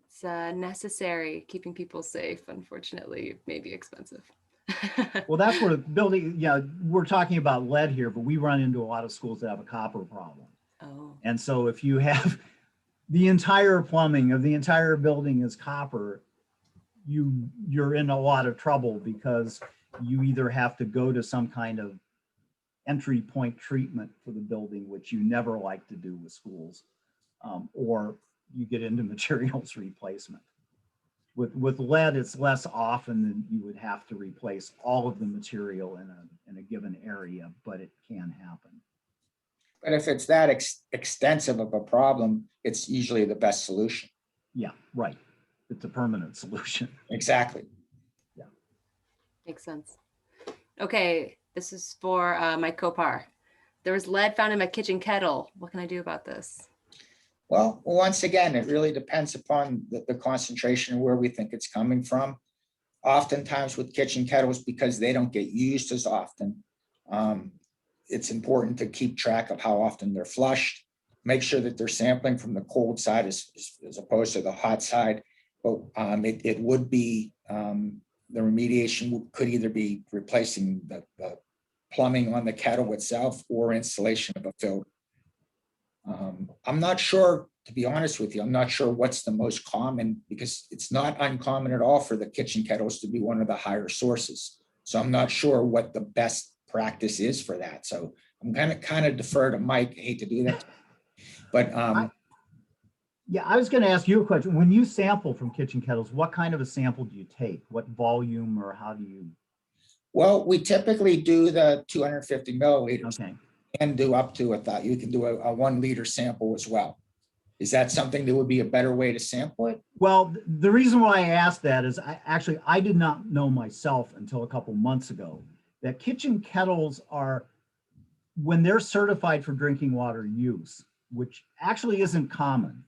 It's necessary. Keeping people safe, unfortunately, may be expensive. Well, that's where building, we're talking about lead here, but we run into a lot of schools that have a copper problem. Oh. And so if you have the entire plumbing of the entire building is copper, you're in a lot of trouble, because you either have to go to some kind of entry point treatment for the building, which you never like to do with schools, or you get into materials replacement. With lead, it's less often than you would have to replace all of the material in a given area, but it can happen. But if it's that extensive of a problem, it's usually the best solution. Yeah, right. It's a permanent solution. Exactly. Yeah. Makes sense. Okay, this is for Mike Kopar. There was lead found in my kitchen kettle. What can I do about this? Well, once again, it really depends upon the concentration and where we think it's coming from. Oftentimes with kitchen kettles, because they don't get used as often, it's important to keep track of how often they're flushed. Make sure that they're sampling from the cold side as opposed to the hot side. But it would be, the remediation could either be replacing the plumbing on the kettle itself or installation of a filter. I'm not sure, to be honest with you, I'm not sure what's the most common, because it's not uncommon at all for the kitchen kettles to be one of the higher sources. So I'm not sure what the best practice is for that. So I'm gonna kind of defer to Mike. I hate to do that, but Yeah, I was going to ask you a question. When you sample from kitchen kettles, what kind of a sample do you take? What volume, or how do you? well, we typically do the 250 milliliters Okay. and do up to you can do a 1 liter sample as well. Is that something that would be a better way to sample it? Well, the reason why I asked that is I did not know myself until a couple months ago that kitchen kettles are, when they're certified for drinking water use, which actually isn't common,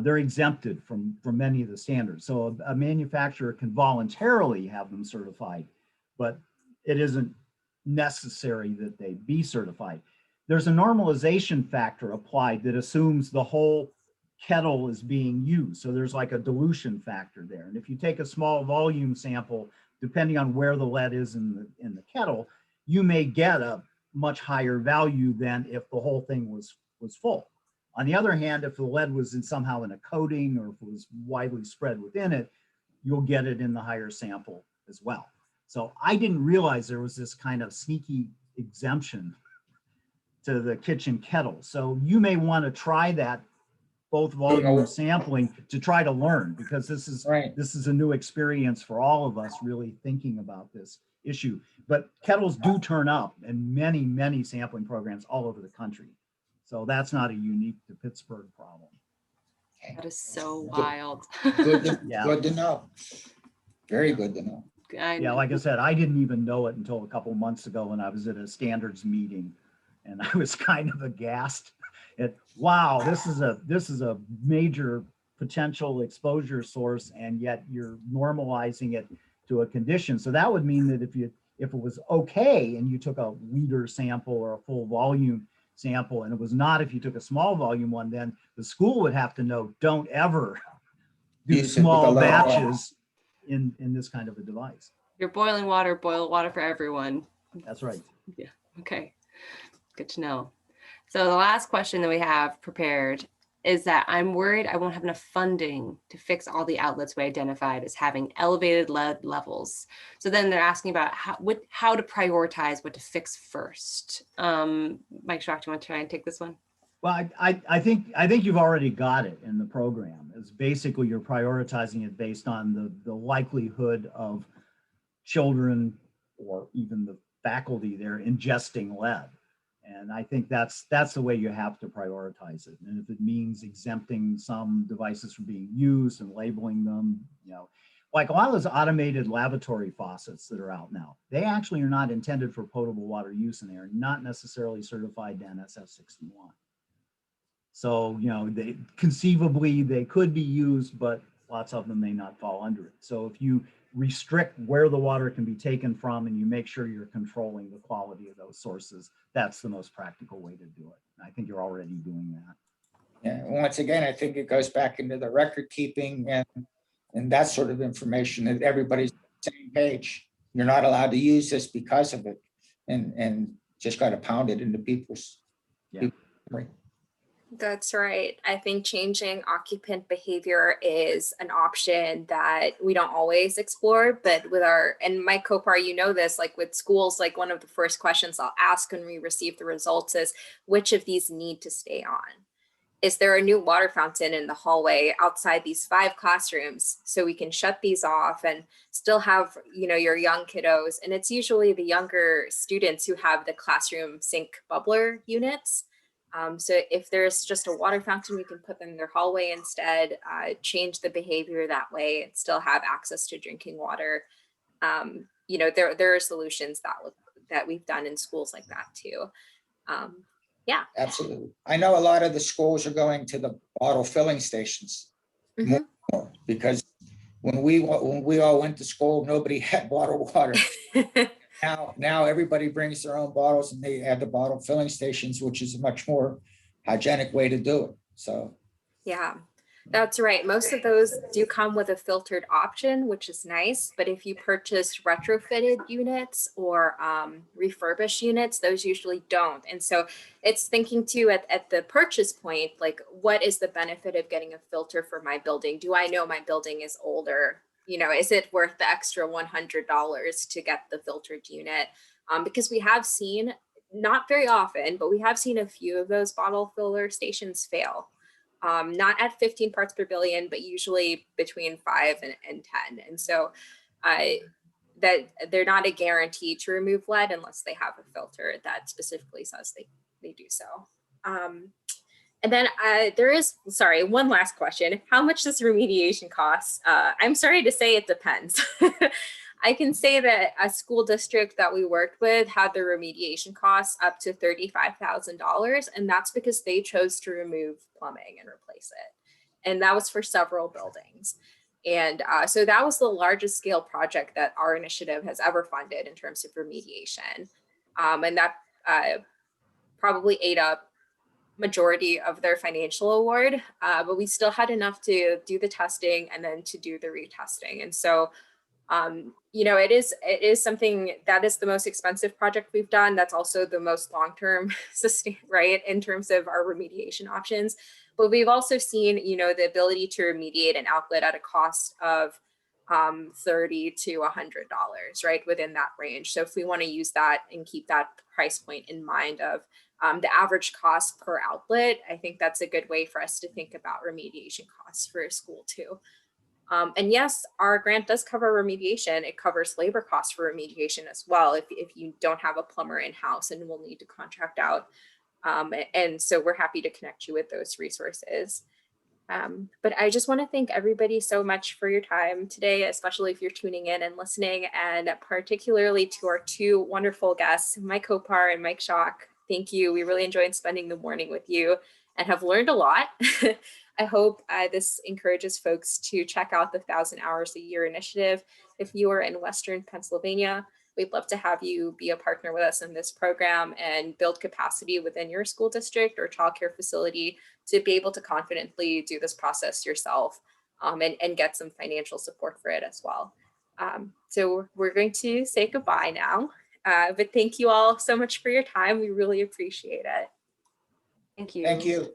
they're exempted from many of the standards. So a manufacturer can voluntarily have them certified, but it isn't necessary that they be certified. There's a normalization factor applied that assumes the whole kettle is being used. So there's like a dilution factor there. And if you take a small volume sample, depending on where the lead is in the kettle, you may get a much higher value than if the whole thing was full. On the other hand, if the lead was somehow in a coating, or if it was widely spread within it, you'll get it in the higher sample as well. So I didn't realize there was this kind of sneaky exemption to the kitchen kettle. So you may want to try that, both volume sampling, to try to learn, because this is a new experience for all of us really thinking about this issue. But kettles do turn up in many sampling programs all over the country. So that's not a unique to Pittsburgh problem. That is so wild. Good to know. Very good to know. Yeah, like I said, I didn't even know it until a couple months ago when I was at a standards meeting, and I was kind of aghast at, wow, this is a major potential exposure source, and yet you're normalizing it to a condition. So that would mean that if it was okay and you took a liter sample or a full volume sample, and it was not if you took a small volume one, then the school would have to know, don't ever do small batches in this kind of a device. You're boiling water, boil water for everyone. That's right. Yeah. Okay. Good to know. So the last question that we have prepared is that I'm worried I won't have enough funding to fix all the outlets we identified as having elevated lead levels. So then they're asking about how to prioritize what to fix first. Mike Schrock, do you want to try and take this one? Well, I think you've already got it in the program. It's basically you're prioritizing it based on the likelihood of children or even the faculty there ingesting lead. And I think that's the way you have to prioritize it. And if it means exempting some devices from being used and labeling them, like a lot of those automated lavatory faucets that are out now, they actually are not intended for potable water use, and they are not necessarily certified to NSF 61. So, conceivably they could be used, but lots of them may not fall under it. So if you restrict where the water can be taken from, and you make sure you're controlling the quality of those sources, that's the most practical way to do it. I think you're already doing that. Yeah, once again, I think it goes back into the record keeping and that sort of information, that everybody's on the same page. You're not allowed to use this because of it, and just got to pound it into people's memory. That's right. I think changing occupant behavior is an option that we don't always explore, but and my co-par, this, like with schools, like one of the first questions I'll ask when we receive the results is, which of these need to stay on? Is there a new water fountain in the hallway outside these 5 classrooms so we can shut these off and still have, your young kiddos? And it's usually the younger students who have the classroom sink bubbler units. So if there's just a water fountain, we can put them in their hallway instead, change the behavior that way, and still have access to drinking water. There are solutions that we've done in schools like that too. Yeah, absolutely. I know a lot of the schools are going to the bottle filling stations more, because when we all went to school, nobody had bottled water. Now everybody brings their own bottles, and they have the bottle filling stations, which is a much more hygienic way to do it. So yeah, That's right. Most of those do come with a filtered option, which is nice. But if you purchase retrofitted units or refurbished units, those usually don't. And so it's thinking too at the purchase point, like what is the benefit of getting a filter for my building? Do I know my building is older? You know, is it worth the extra $100 to get the filtered unit? Because we have seen, not very often, but we have seen a few of those bottle filler stations fail, not at 15 parts per billion, but usually between 5 and 10. And so that they're not a guarantee to remove lead unless they have a filter that specifically says they do so. And then there is, sorry, one last question. How much does remediation cost? I'm sorry to say it depends. I can say that a school district that we worked with had their remediation costs up to $35,000, and that's because they chose to remove plumbing and replace it. And that was for several buildings. And so that was the largest scale project that our initiative has ever funded in terms of remediation. And that probably ate up majority of their financial award, but we still had enough to do the testing and then to do the retesting. And so you know, it is something that is the most expensive project we've done. That's also the most long-term sustain, right, in terms of our remediation options. But we've also seen, you know, the ability to remediate an outlet at a cost of $30 to $100, right, within that range. So if we want to use that and keep that price point in mind of the average cost per outlet, I think that's a good way for us to think about remediation costs for a school too. And yes, our grant does cover remediation. It covers labor costs for remediation as well if you don't have a plumber in-house and will need to contract out. And so we're happy to connect you with those resources. But I just want to thank everybody so much for your time today, especially if you're tuning in and listening, and particularly to our two wonderful guests, Mike Hopar and Mike Schock. Thank you. We really enjoyed spending the morning with you and have learned a lot. I hope this encourages folks to check out the 1,000 Hours a Year initiative. If you are in Western Pennsylvania, we'd love to have you be a partner with us in this program and build capacity within your school district or childcare facility to be able to confidently do this process yourself, and get some financial support for it as well. So we're going to say goodbye now, but thank you all so much for your time. We really appreciate it. Thank you. Thank you.